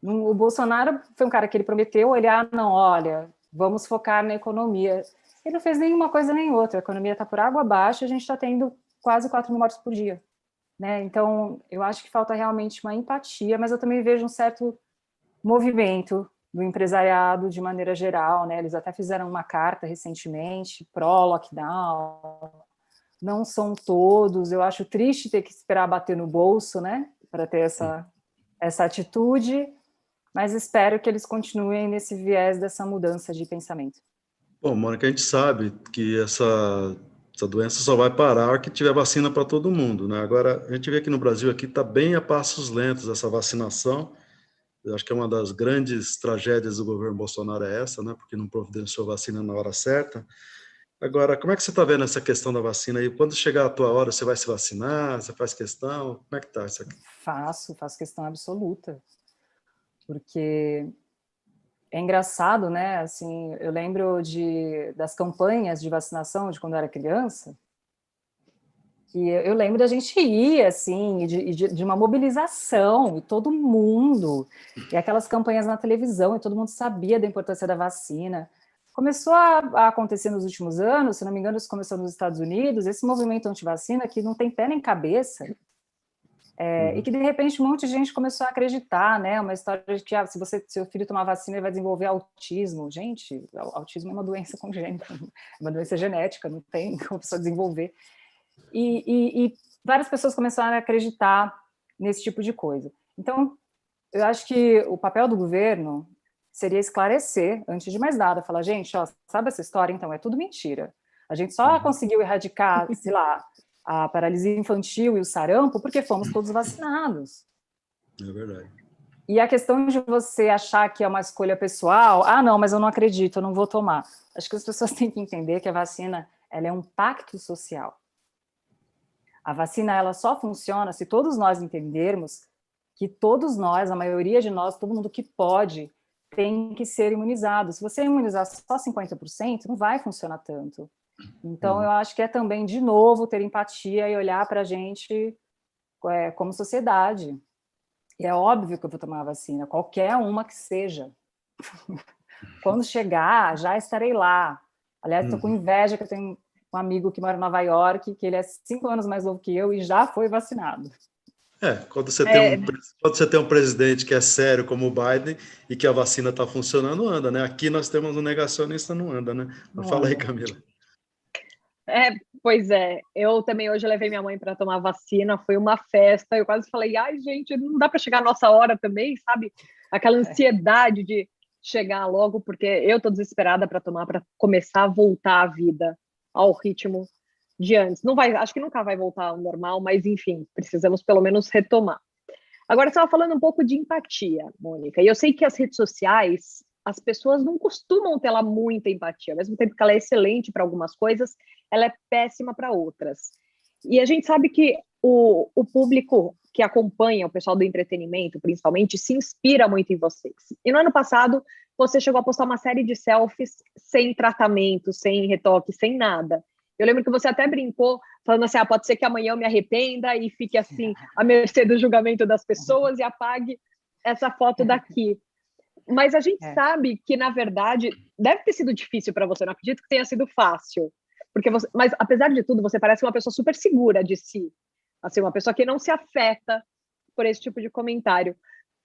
O Bolsonaro foi um cara que ele prometeu olhar, não, olha, vamos focar na economia. Ele não fez nenhuma coisa nem outra, a economia está por água abaixo, a gente está tendo quase 4 mil mortes por dia. Né? Então, eu acho que falta realmente uma empatia, mas eu também vejo um certo movimento do empresariado de maneira geral, né? Eles até fizeram uma carta recentemente, pró-lockdown, não são todos, eu acho triste ter que esperar bater no bolso, né? Para ter essa atitude, mas espero que eles continuem nesse viés dessa mudança de pensamento. Bom, Mônica, a gente sabe que essa doença só vai parar a hora que tiver vacina para todo mundo, né? Agora, a gente vê que no Brasil aqui está bem a passos lentos essa vacinação. Eu acho que é uma das grandes tragédias do governo Bolsonaro é essa, né? Porque não providenciou vacina na hora certa. Agora, como é que você está vendo essa questão da vacina aí? Quando chegar a tua hora, você vai se vacinar? Você faz questão? Como é que está isso aqui? Faço questão absoluta, porque é engraçado, né? Assim, eu lembro das campanhas de vacinação de quando eu era criança, que eu lembro da gente ir, assim, de uma mobilização, e todo mundo, e aquelas campanhas na televisão, e todo mundo sabia da importância da vacina. Começou a acontecer nos últimos anos, se não me engano, isso começou nos Estados Unidos, esse movimento anti-vacina que não tem pé nem cabeça, e que, de repente, um monte de gente começou a acreditar, né? Uma história de que, se seu filho tomar vacina, ele vai desenvolver autismo. Gente, autismo é uma doença congênita, é uma doença genética, não tem como a pessoa desenvolver. E várias pessoas começaram a acreditar nesse tipo de coisa. Então, eu acho que o papel do governo seria esclarecer, antes de mais nada, falar, gente, ó, sabe essa história? Então, é tudo mentira. A gente só conseguiu erradicar, sei lá, a paralisia infantil e o sarampo porque fomos todos vacinados. É verdade. E a questão de você achar que é uma escolha pessoal, não, mas eu não acredito, eu não vou tomar. Acho que as pessoas têm que entender que a vacina, ela é um pacto social. A vacina, ela só funciona se todos nós entendermos que todos nós, a maioria de nós, todo mundo que pode, tem que ser imunizado. Se você imunizar só 50%, não vai funcionar tanto. Então, eu acho que é também, de novo, ter empatia e olhar para a gente como sociedade. E é óbvio que eu vou tomar a vacina, qualquer uma que seja. Quando chegar, já estarei lá. Aliás, estou com inveja que eu tenho um amigo que mora em Nova York, que ele é 5 anos mais novo que eu e já foi vacinado. Quando você tem um presidente que é sério como o Biden e que a vacina está funcionando, anda, né? Aqui nós temos um negacionista, não anda, né? Mas fala aí, Camila. Pois é, eu também hoje levei minha mãe para tomar vacina, foi uma festa, eu quase falei, ai gente, não dá para chegar a nossa hora também, sabe? Aquela ansiedade de chegar logo, porque eu tô desesperada para tomar, para começar a voltar a vida ao ritmo de antes. Não vai, acho que nunca vai voltar ao normal, mas enfim, precisamos pelo menos retomar. Agora, você estava falando um pouco de empatia, Mônica, e eu sei que as redes sociais, as pessoas não costumam ter lá muita empatia, ao mesmo tempo que ela é excelente para algumas coisas, ela é péssima para outras. E a gente sabe que o público que acompanha o pessoal do entretenimento, principalmente, se inspira muito em vocês. E no ano passado, você chegou a postar uma série de selfies sem tratamento, sem retoque, sem nada. Eu lembro que você até brincou, falando assim, pode ser que amanhã eu me arrependa e fique assim, à mercê do julgamento das pessoas e apague essa foto daqui. Mas a gente sabe que, na verdade, deve ter sido difícil para você, não acredito que tenha sido fácil. Porque mas, apesar de tudo, você parece uma pessoa super segura de si. Assim, uma pessoa que não se afeta por esse tipo de comentário.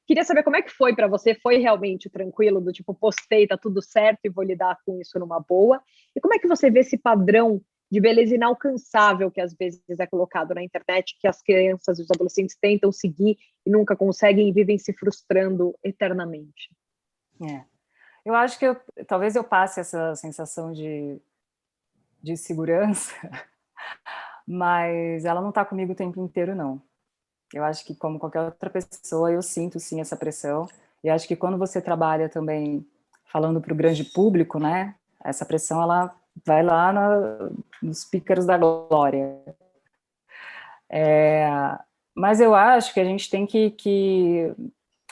Queria saber como é que foi para você, foi realmente tranquilo, do tipo, postei, tá tudo certo e vou lidar com isso numa boa? E como é que você vê esse padrão de beleza inalcançável que às vezes é colocado na internet, que as crianças e os adolescentes tentam seguir e nunca conseguem e vivem se frustrando eternamente? Eu acho que talvez eu passe essa sensação de segurança, mas ela não está comigo o tempo inteiro, não. Eu acho que, como qualquer outra pessoa, eu sinto, sim, essa pressão. E acho que quando você trabalha também falando para o grande público, né, essa pressão, ela vai lá nos pícaros da glória. Mas eu acho que a gente tem que...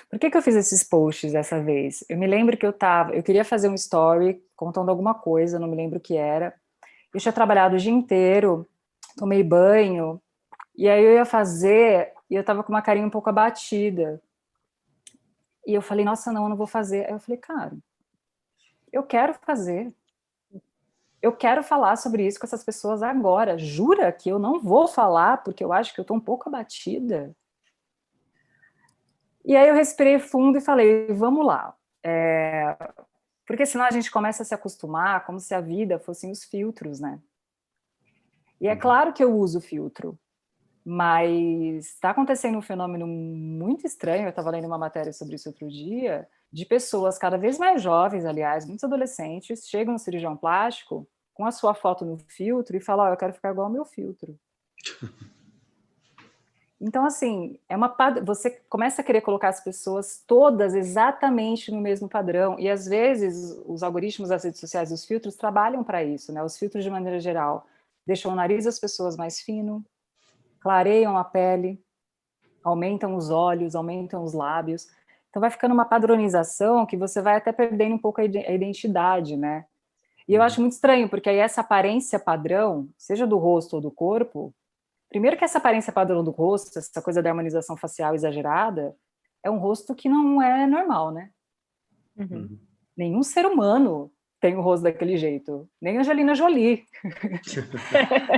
Por que eu fiz esses posts dessa vez? Eu me lembro que eu queria fazer um story contando alguma coisa, não me lembro o que era. Eu tinha trabalhado o dia inteiro, tomei banho, e aí eu ia fazer, e eu tava com uma carinha um pouco abatida. E eu falei, nossa, não, eu não vou fazer. Aí eu falei, cara, eu quero fazer. Eu quero falar sobre isso com essas pessoas agora. Jura que eu não vou falar porque eu acho que eu tô um pouco abatida? E aí eu respirei fundo e falei, vamos lá. Porque senão a gente começa a se acostumar como se a vida fossem os filtros, né? E é claro que eu uso filtro, mas está acontecendo um fenômeno muito estranho, eu estava lendo uma matéria sobre isso outro dia, de pessoas cada vez mais jovens, aliás, muitos adolescentes, chegam no cirurgião plástico com a sua foto no filtro e falam, eu quero ficar igual ao meu filtro. Então, assim, você começa a querer colocar as pessoas todas exatamente no mesmo padrão, e às vezes os algoritmos das redes sociais, os filtros, trabalham para isso, né? Os filtros, de maneira geral, deixam o nariz das pessoas mais fino, clareiam a pele, aumentam os olhos, aumentam os lábios. Então vai ficando uma padronização que você vai até perdendo um pouco a identidade, né? E eu acho muito estranho, porque aí essa aparência padrão, seja do rosto ou do corpo, primeiro que essa aparência padrão do rosto, essa coisa da harmonização facial exagerada, é um rosto que não é normal, né? Uhum. Nenhum ser humano tem o rosto daquele jeito. Nem Angelina Jolie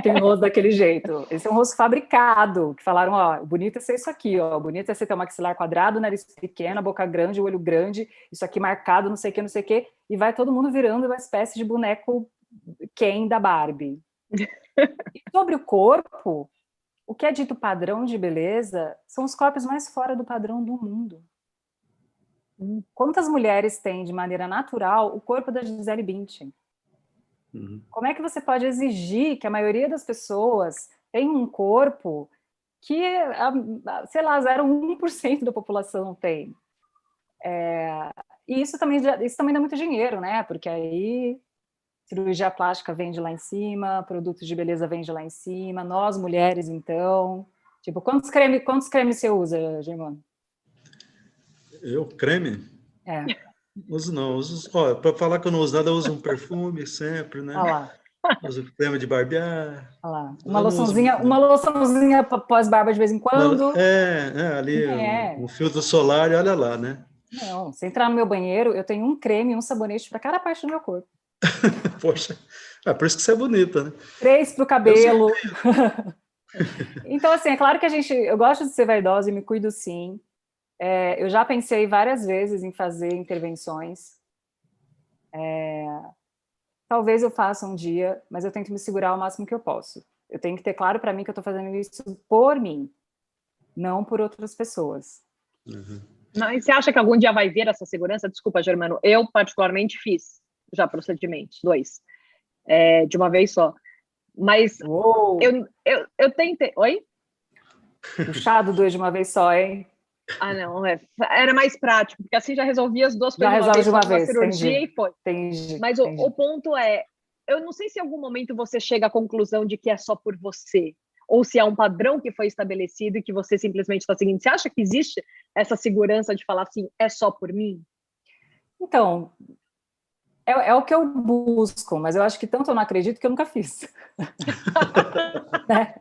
tem o rosto daquele jeito. Esse é um rosto fabricado, que falaram, ó, bonito é ser isso aqui, ó, bonito é você ter um maxilar quadrado, nariz pequeno, boca grande, olho grande, isso aqui marcado, não sei o que, e vai todo mundo virando uma espécie de boneco Ken da Barbie. E sobre o corpo, o que é dito padrão de beleza são os corpos mais fora do padrão do mundo. Quantas mulheres têm, de maneira natural, o corpo da Gisele Bündchen? Como é que você pode exigir que a maioria das pessoas tenha um corpo que, sei lá, 0,1% da população tem? E isso também dá muito dinheiro, né? Porque aí cirurgia plástica vende lá em cima, produtos de beleza vende lá em cima, nós mulheres, então... Tipo, quantos cremes você usa, Germano? Eu, creme? Uso não, para falar que eu não uso nada, eu uso um perfume sempre, né? Olha lá. Uso creme de barbear. Olha lá. Uma loçãozinha pós-barba de vez em quando. Ali um filtro solar e olha lá, né? Não, se entrar no meu banheiro, eu tenho um creme e um sabonete para cada parte do meu corpo. Poxa, por isso que você é bonita, né? 3 para o cabelo. Então, assim, é claro que eu gosto de ser vaidosa e me cuido sim. Eu já pensei várias vezes em fazer intervenções. Talvez eu faça um dia, mas eu tento me segurar o máximo que eu posso. Eu tenho que ter claro para mim que eu estou fazendo isso por mim, não por outras pessoas. Não, e você acha que algum dia vai ver essa segurança? Desculpa, Germano, eu particularmente fiz já procedimentos, 2, de uma vez só. Mas eu tentei... Oi? Puxado 2 de uma vez só, hein? Ah, não, era mais prático, porque assim já resolvia as duas Já coisas resolve de uma uma vez, cirurgia entendi. e foi. Entendi, Mas entendi. o ponto é, eu não sei se em algum momento você chega à conclusão de que é só por você, ou se é um padrão que foi estabelecido e que você simplesmente está seguindo. Você acha que existe essa segurança de falar assim, é só por mim? Então, é o que eu busco, mas eu acho que tanto eu não acredito que eu nunca fiz. Né?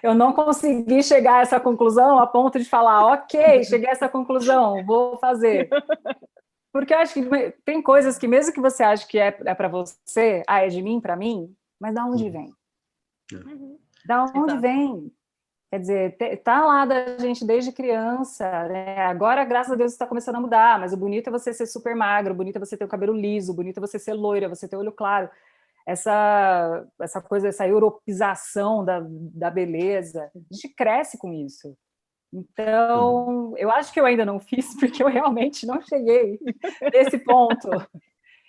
Eu não consegui chegar a essa conclusão a ponto de falar, ok, cheguei a essa conclusão, vou fazer. Porque eu acho que tem coisas que, mesmo que você ache que é para você, é de mim, para mim, mas da onde vem? Da onde Exato. vem? Quer dizer, tá lá da gente desde criança, né? Agora, graças a Deus, está começando a mudar, mas o bonito é você ser super magro, o bonito é você ter o cabelo liso, o bonito é você ser loira, você ter o olho claro. Essa coisa, essa europeização da beleza, a gente cresce com isso. Então, eu acho que eu ainda não fiz, porque eu realmente não cheguei nesse ponto.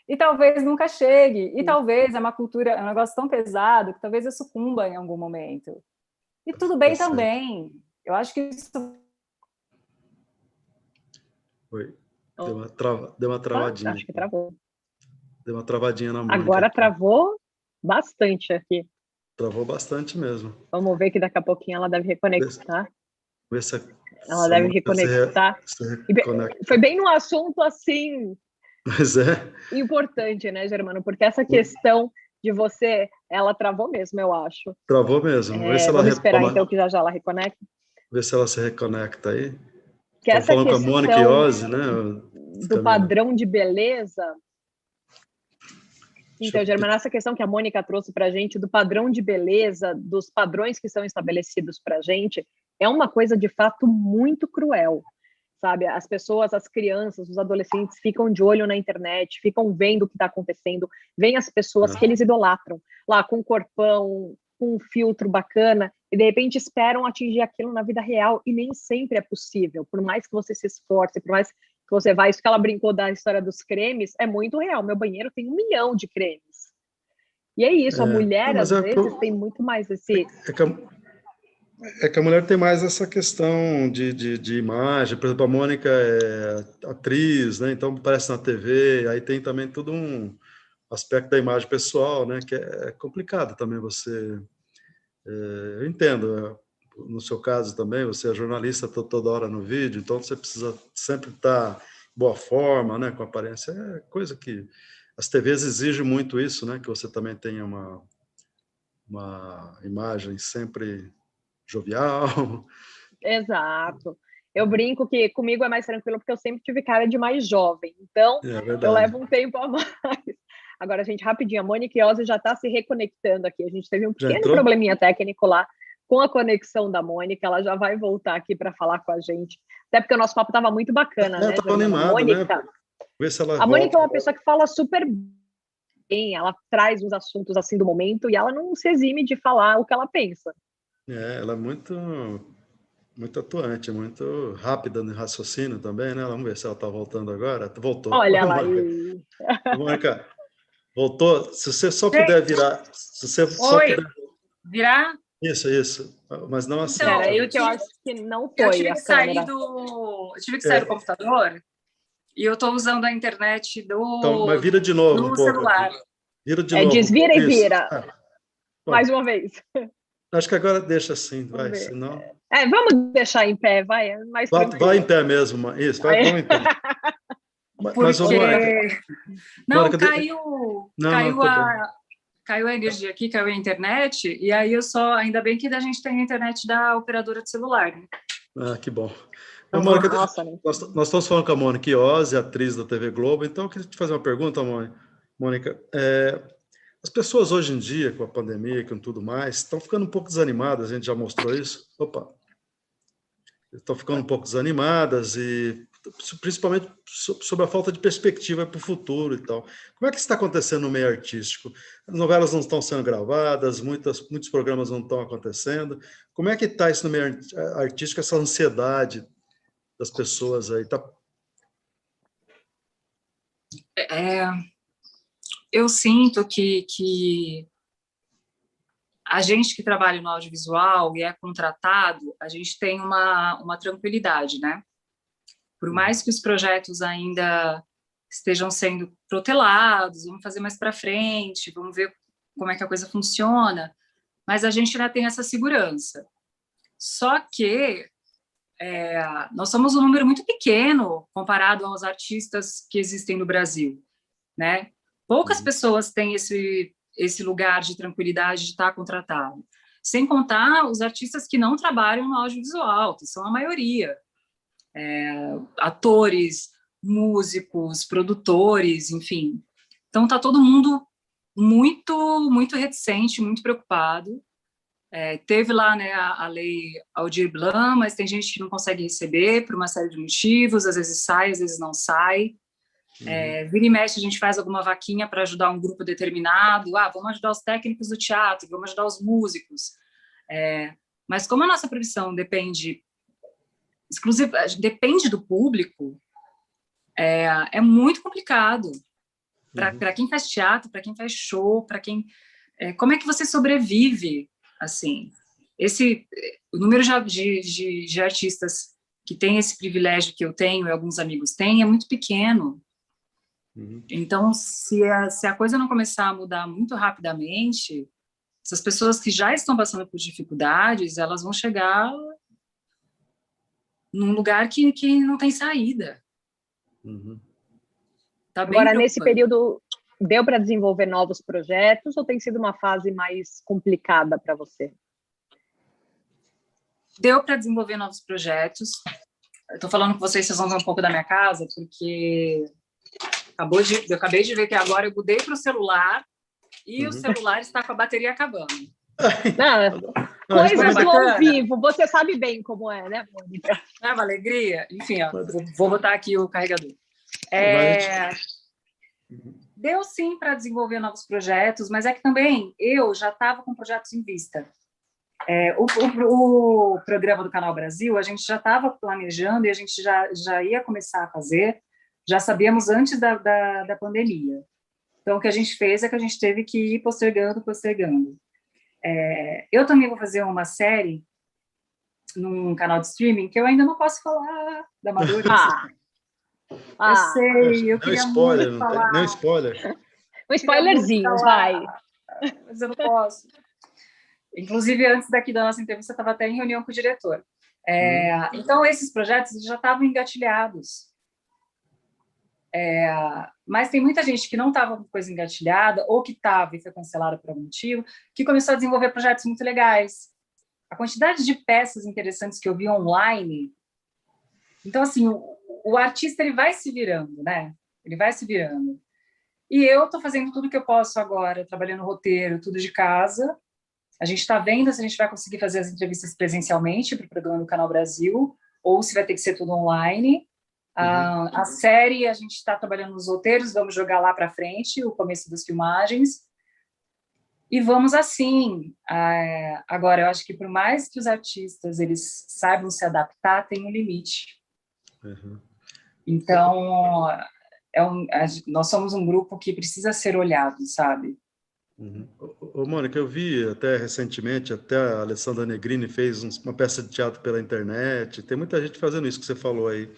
E talvez nunca chegue. E talvez é uma cultura, é um negócio tão pesado que talvez eu sucumba em algum momento. E tudo bem também. Eu acho que isso. Oi. Deu uma travadinha. Acho que travou. Deu uma travadinha na Mônica. Agora aqui. travou bastante aqui. Travou bastante mesmo. Vamos ver que daqui a pouquinho ela deve reconectar. Vê se Ela deve reconectar. Foi bem no assunto assim. Mas é. Importante, né, Germano? Porque essa questão de você, ela travou mesmo, eu acho. Travou mesmo. Vamos esperar então que já ela reconecte. Vê se ela se reconecta aí. Que Estão falando com a Mônica Iose, né? Do padrão de beleza. Então, Germano, essa questão que a Mônica trouxe para a gente, do padrão de beleza, dos padrões que são estabelecidos para a gente, é uma coisa de fato muito cruel, sabe? As pessoas, as crianças, os adolescentes ficam de olho na internet, ficam vendo o que está acontecendo, veem as pessoas que eles idolatram, lá com um corpão, com um filtro bacana, e de repente esperam atingir aquilo na vida real, e nem sempre é possível, por mais que você se esforce, por mais que você vai, isso que ela brincou da história dos cremes, é muito real, meu banheiro tem 1 milhão de cremes. E é isso, a mulher, às vezes, tem muito mais esse... É que a mulher tem mais essa questão de imagem. Por exemplo, a Mônica é atriz, né? Então aparece na TV. Aí tem também todo um aspecto da imagem pessoal, né? Que é complicado também você... eu entendo, no seu caso também, você é jornalista toda hora no vídeo, então você precisa sempre estar em boa forma, né? Com aparência. É coisa que... As TVs exigem muito isso, né? Que você também tenha uma imagem sempre... jovial. Exato. Eu brinco que comigo é mais tranquilo porque eu sempre tive cara de mais jovem. Então, eu levo um tempo a mais. Agora, gente, rapidinho, a Mônica Iose já está se reconectando aqui. A gente teve um pequeno probleminha técnico lá com a conexão da Mônica. Ela já vai voltar aqui para falar com a gente. Até porque o nosso papo estava muito bacana, né, Tava animado, Mônica, né? Vê se ela a Mônica volta. é uma pessoa que fala super bem, ela traz os assuntos assim do momento e ela não se exime de falar o que ela pensa. Ela é muito atuante, muito rápida no raciocínio também, né? Vamos ver se ela está voltando agora. Voltou. Olha lá aí. Mônica, voltou. Se você só puder virar... Se você só puder... Virar? Isso. Mas não assim. Então, eu acho que não foi. Eu tive que sair do computador e eu estou usando a internet Então, mas vira de novo um pouco. Celular. Vira de novo. Desvira e vira. Mais uma vez. Acho que agora deixa assim, vai, senão... vamos deixar em pé, vai, é mais tranquilo. Vai em pé mesmo, isso, vamos em pé. Mas, Mônica... Não, Mônica, caiu a energia aqui, caiu a internet, e aí ainda bem que a gente tem a internet da operadora de celular, né? Que bom. Mônica, nós estamos falando com a Mônica Iose, atriz da TV Globo, então eu queria te fazer uma pergunta, Mônica. As pessoas hoje em dia, com a pandemia e com tudo mais, estão ficando um pouco desanimadas, a gente já mostrou isso. Estão ficando um pouco desanimadas, e principalmente sobre a falta de perspectiva para o futuro e tal. Como é que isso está acontecendo no meio artístico? As novelas não estão sendo gravadas, muitos programas não estão acontecendo. Como é que está isso no meio artístico, essa ansiedade das pessoas aí? Eu sinto que a gente que trabalha no audiovisual e é contratado, a gente tem uma tranquilidade, né? Por mais que os projetos ainda estejam sendo protelados, vamos fazer mais para frente, vamos ver como é que a coisa funciona, mas a gente ainda tem essa segurança. Só que nós somos um número muito pequeno comparado aos artistas que existem no Brasil, né? Poucas pessoas têm esse lugar de tranquilidade de estar contratado. Sem contar os artistas que não trabalham no audiovisual, que são a maioria. Atores, músicos, produtores, enfim. Então, está todo mundo muito, muito reticente, muito preocupado. Teve lá, né, a lei Aldir Blanc, mas tem gente que não consegue receber por uma série de motivos, às vezes sai, às vezes não sai. Vira e mexe, a gente faz alguma vaquinha para ajudar um grupo determinado. Vamos ajudar os técnicos do teatro, vamos ajudar os músicos. Mas como a nossa profissão depende do público, é muito complicado. Para quem faz teatro, para quem faz show, para quem... como é que você sobrevive? Assim, o número de artistas que tem esse privilégio que eu tenho e alguns amigos têm é muito pequeno. Então, se a coisa não começar a mudar muito rapidamente, essas pessoas que já estão passando por dificuldades, elas vão chegar num lugar que não tem saída. Tá bem Agora, nesse preocupante. período, deu para desenvolver novos projetos ou tem sido uma fase mais complicada para você? Deu para desenvolver novos projetos. Eu estou falando com vocês vão ver um pouco da minha casa, porque eu acabei de ver que agora eu mudei para o celular e o celular está com a bateria acabando. Coisas do ao vivo, você sabe bem como é, né, Mônica? Não é uma alegria? Enfim, vou botar aqui o carregador. Deu sim para desenvolver novos projetos, mas é que também eu já estava com projetos em vista. O programa do Canal Brasil, a gente já estava planejando e a gente já ia começar a fazer, já sabíamos antes da pandemia. Então, o que a gente fez é que a gente teve que ir postergando. Eu também vou fazer uma série num canal de streaming que eu ainda não posso falar da Amadores. Eu sei, eu queria muito falar. Não spoiler. Um spoilerzinho, vai. Mas eu não posso. Inclusive, antes daqui da nossa entrevista, eu estava até em reunião com o diretor. Então, esses projetos já estavam engatilhados. Mas tem muita gente que não estava com coisa engatilhada, ou que estava e foi cancelada por algum motivo, que começou a desenvolver projetos muito legais. A quantidade de peças interessantes que eu vi online. Então, assim, o artista ele vai se virando, né? Ele vai se virando. E eu estou fazendo tudo que eu posso agora, trabalhando roteiro, tudo de casa. A gente está vendo se a gente vai conseguir fazer as entrevistas presencialmente para o programa do Canal Brasil, ou se vai ter que ser tudo online. A série, a gente está trabalhando nos roteiros, vamos jogar lá para frente, o começo das filmagens, e vamos assim. Agora, eu acho que por mais que os artistas eles saibam se adaptar, tem um limite. Então, nós somos um grupo que precisa ser olhado, sabe? Mônica, eu vi até recentemente, até a Alessandra Negrini fez uma peça de teatro pela internet, tem muita gente fazendo isso que você falou aí.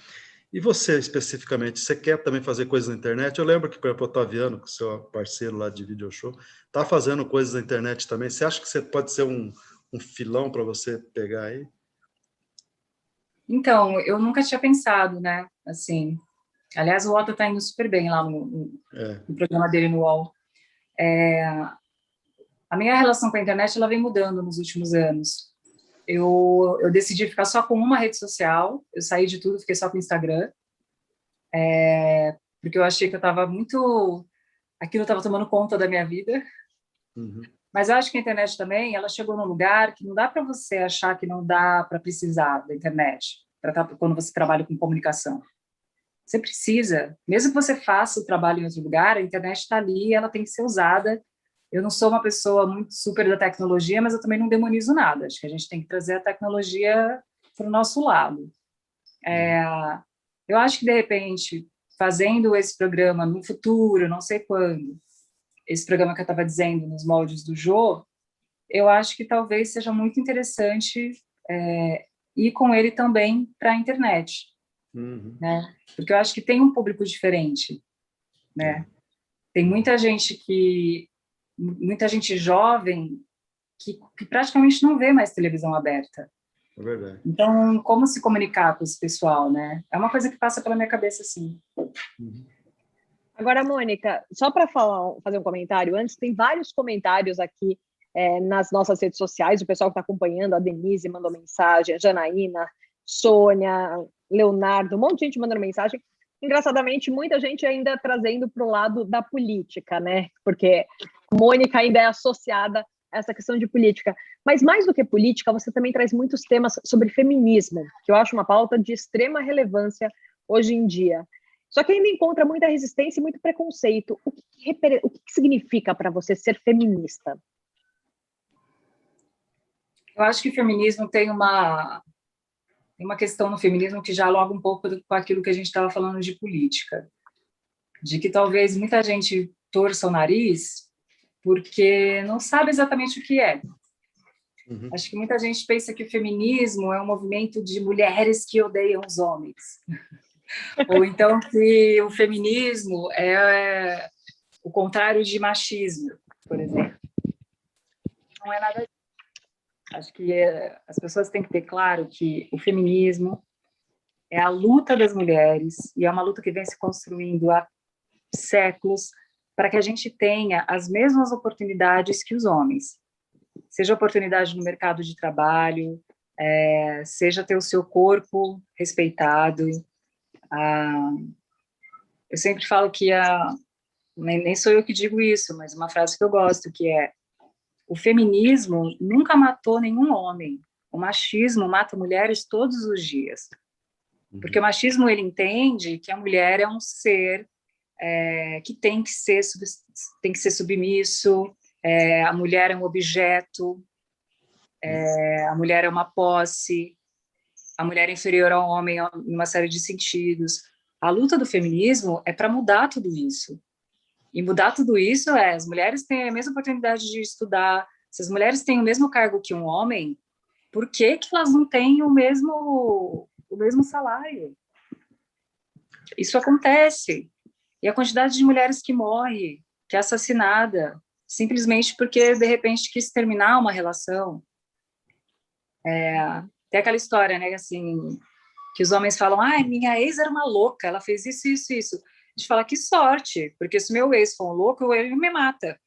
E você, especificamente, você quer também fazer coisas na internet? Eu lembro que o Otaviano, que é seu parceiro lá de video show, está fazendo coisas na internet também. Você acha que você pode ser um filão para você pegar aí? Então, eu nunca tinha pensado, né? Assim, aliás, o Otto está indo super bem lá no programa dele no UOL. A minha relação com a internet ela vem mudando nos últimos anos. Eu decidi ficar só com uma rede social, eu saí de tudo, fiquei só com o Instagram, porque eu achei que eu estava aquilo estava tomando conta da minha vida. Mas eu acho que a internet também, ela chegou num lugar que não dá para você achar que não dá para precisar da internet, quando você trabalha com comunicação. Você precisa, mesmo que você faça o trabalho em outro lugar, a internet está ali, ela tem que ser usada. Eu não sou uma pessoa muito super da tecnologia, mas eu também não demonizo nada. Acho que a gente tem que trazer a tecnologia para o nosso lado. Eu acho que, de repente, fazendo esse programa no futuro, não sei quando, esse programa que eu estava dizendo, nos moldes do Jô, eu acho que talvez seja muito interessante ir com ele também para a internet. né? Porque eu acho que tem um público diferente, né? Tem muita gente jovem que praticamente não vê mais televisão aberta. É verdade. Então, como se comunicar com esse pessoal, né? É uma coisa que passa pela minha cabeça, sim. Agora, Mônica, só para fazer um comentário antes, tem vários comentários aqui nas nossas redes sociais, o pessoal que está acompanhando, a Denise mandou mensagem, a Janaína, Sônia, Leonardo, um monte de gente mandando mensagem. Engraçadamente, muita gente ainda trazendo para o lado da política, né? Porque Mônica ainda é associada a essa questão de política. Mas mais do que política, você também traz muitos temas sobre feminismo, que eu acho uma pauta de extrema relevância hoje em dia. Só que ainda encontra muita resistência e muito preconceito. O que significa para você ser feminista? Eu acho que o feminismo tem uma questão no feminismo que dialoga um pouco com aquilo que a gente estava falando de política. De que talvez muita gente torça o nariz porque não sabe exatamente o que é. Acho que muita gente pensa que o feminismo é um movimento de mulheres que odeiam os homens. Ou então que o feminismo é o contrário de machismo, por exemplo. Não é nada disso. Acho que as pessoas têm que ter claro que o feminismo é a luta das mulheres, e é uma luta que vem se construindo há séculos para que a gente tenha as mesmas oportunidades que os homens. Seja oportunidade no mercado de trabalho, seja ter o seu corpo respeitado. Eu sempre falo que nem sou eu que digo isso, mas uma frase que eu gosto, que é: o feminismo nunca matou nenhum homem. O machismo mata mulheres todos os dias. Porque o machismo, ele entende que a mulher é um ser que tem que ser submisso, a mulher é um objeto, a mulher é uma posse, a mulher é inferior ao homem em uma série de sentidos. A luta do feminismo é para mudar tudo isso. E mudar tudo isso as mulheres têm a mesma oportunidade de estudar. Se as mulheres têm o mesmo cargo que um homem, por que elas não têm o mesmo salário? Isso acontece. E a quantidade de mulheres que morre, que é assassinada, simplesmente porque, de repente, quis terminar uma relação. Tem aquela história, né, assim, que os homens falam: minha ex era uma louca, ela fez isso, isso, isso. A gente fala: que sorte, porque se meu ex for um louco, ele me mata.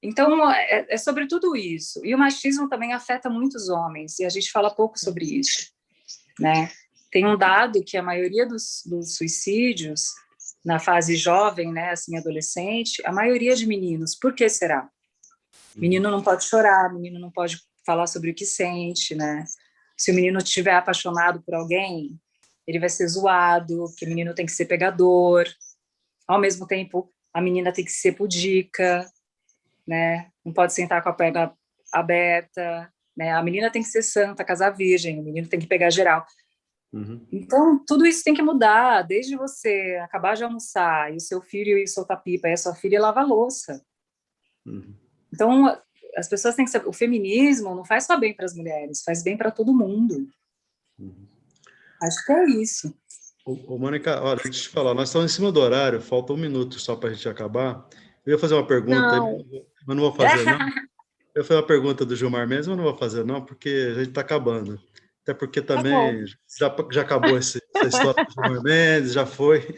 Então, é sobre tudo isso. E o machismo também afeta muitos homens, e a gente fala pouco sobre isso, né? Tem um dado que a maioria dos suicídios na fase jovem, né, assim, adolescente, a maioria de meninos. Por que será? Menino não pode chorar, menino não pode falar sobre o que sente, né? Se o menino estiver apaixonado por alguém, ele vai ser zoado, porque o menino tem que ser pegador. Ao mesmo tempo, a menina tem que ser pudica, né? Não pode sentar com a perna aberta, né? A menina tem que ser santa, casar virgem, o menino tem que pegar geral. Então, tudo isso tem que mudar, desde você acabar de almoçar, e o seu filho ir soltar pipa, e a sua filha lavar louça. Então, as pessoas têm que saber, o feminismo não faz só bem para as mulheres, faz bem para todo mundo. Acho que é isso. Ô, Mônica, olha, deixa eu te falar, nós estamos em cima do horário, falta 1 minuto só para a gente acabar. Eu ia fazer uma pergunta, mas não vou fazer, não. Eu fiz uma pergunta do Gilmar mesmo, mas não vou fazer, não, porque a gente está acabando. Até porque também já acabou essa história do Gilmar Mendes, já foi.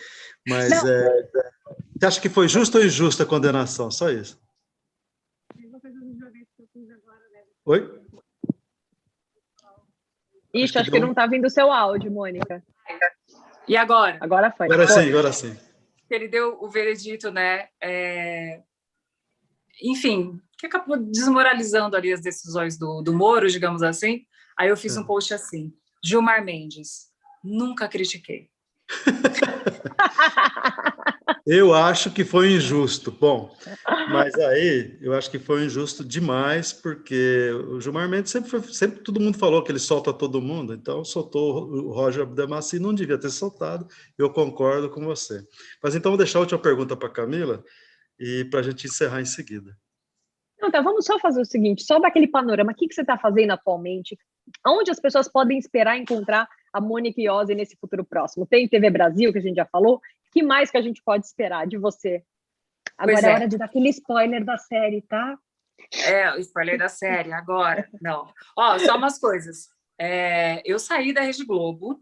Mas você acha que foi justa ou injusta a condenação? Só isso. Oi? Ixi, acho que não está vindo o seu áudio, Mônica. E agora? Agora foi. Agora sim. Ele deu o veredito, né? Enfim, que acabou desmoralizando ali as decisões do Moro, digamos assim. Aí eu fiz um post assim: Gilmar Mendes, nunca critiquei. Eu acho que foi injusto. Bom, mas aí eu acho que foi injusto demais, porque o Gilmar Mendes sempre todo mundo falou que ele solta todo mundo, então soltou o Roger Abdelmaci, não devia ter soltado. Eu concordo com você. Mas então vou deixar a última pergunta para a Camila e para a gente encerrar em seguida. Então, vamos só fazer o seguinte, só dar aquele panorama, o que você está fazendo atualmente, onde as pessoas podem esperar encontrar a Mônica Iose nesse futuro próximo? Tem TV Brasil, que a gente já falou. O que mais que a gente pode esperar de você? Agora é hora de dar aquele spoiler da série, tá? O spoiler da série, agora. Não. Ó, só umas coisas. Eu saí da Rede Globo.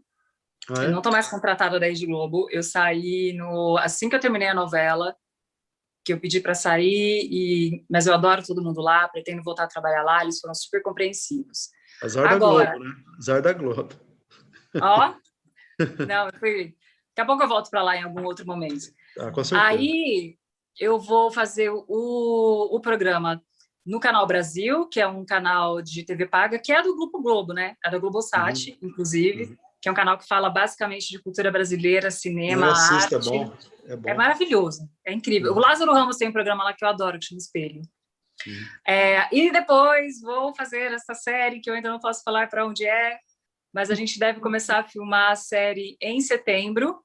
Ah, é? Eu não estou mais contratada da Rede Globo. Eu saí assim que eu terminei a novela, que eu pedi para sair, mas eu adoro todo mundo lá, pretendo voltar a trabalhar lá, eles foram super compreensivos. Azar da Agora, Globo, né? Azar da Globo. Ó, não, daqui a pouco eu volto para lá em algum outro momento. Com certeza. Aí eu vou fazer o programa no Canal Brasil, que é um canal de TV paga, que é do Grupo Globo, né? É da Globosat, inclusive, que é um canal que fala basicamente de cultura brasileira, cinema, arte. É bom. É bom. É maravilhoso, é incrível. O Lázaro Ramos tem um programa lá que eu adoro, que chama Espelho. E depois vou fazer essa série, que eu ainda não posso falar para onde é, mas a gente deve começar a filmar a série em setembro,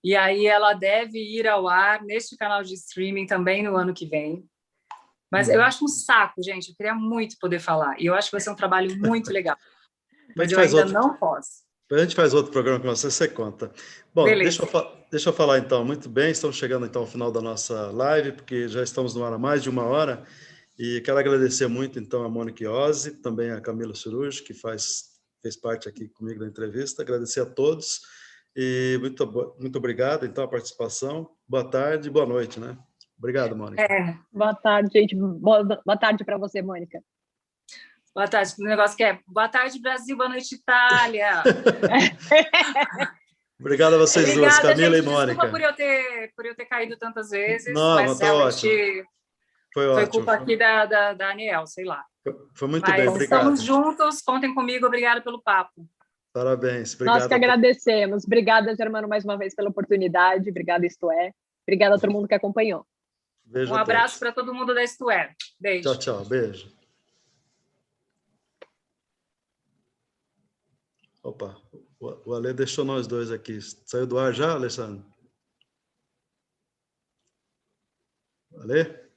e aí ela deve ir ao ar neste canal de streaming também no ano que vem. Mas eu acho um saco, gente, eu queria muito poder falar, e eu acho que vai ser um trabalho muito legal. Mas eu ainda não posso. A gente faz outro programa com você conta. Bom, deixa eu falar então. Muito bem, estamos chegando então ao final da nossa live, porque já estamos no ar há mais de 1 hora, e quero agradecer muito então a Mônica Iose, também a Camila Surujo, que fez parte aqui comigo da entrevista. Agradecer a todos, e muito obrigado então a participação. Boa tarde, boa noite, né? Obrigado, Mônica. Boa tarde, gente. Boa tarde para você, Mônica. Boa tarde. O negócio que é boa tarde, Brasil, boa noite, Itália. Obrigado a vocês duas, Camila e Mônica. Desculpa por eu ter caído tantas vezes, não, mas realmente ótimo. Foi culpa aqui da Aniel, sei lá. Foi muito bem, obrigado. Estamos juntos, contem comigo, obrigado pelo papo. Parabéns, obrigado. Nós que agradecemos. Obrigada, Germano, mais uma vez pela oportunidade. Obrigada, Isto É. Obrigada a todo mundo que acompanhou. Beijo um abraço para todo mundo da Isto É. Beijo. Tchau, beijo. Opa, o Ale deixou nós dois aqui. Saiu do ar já, Alessandro? Ale?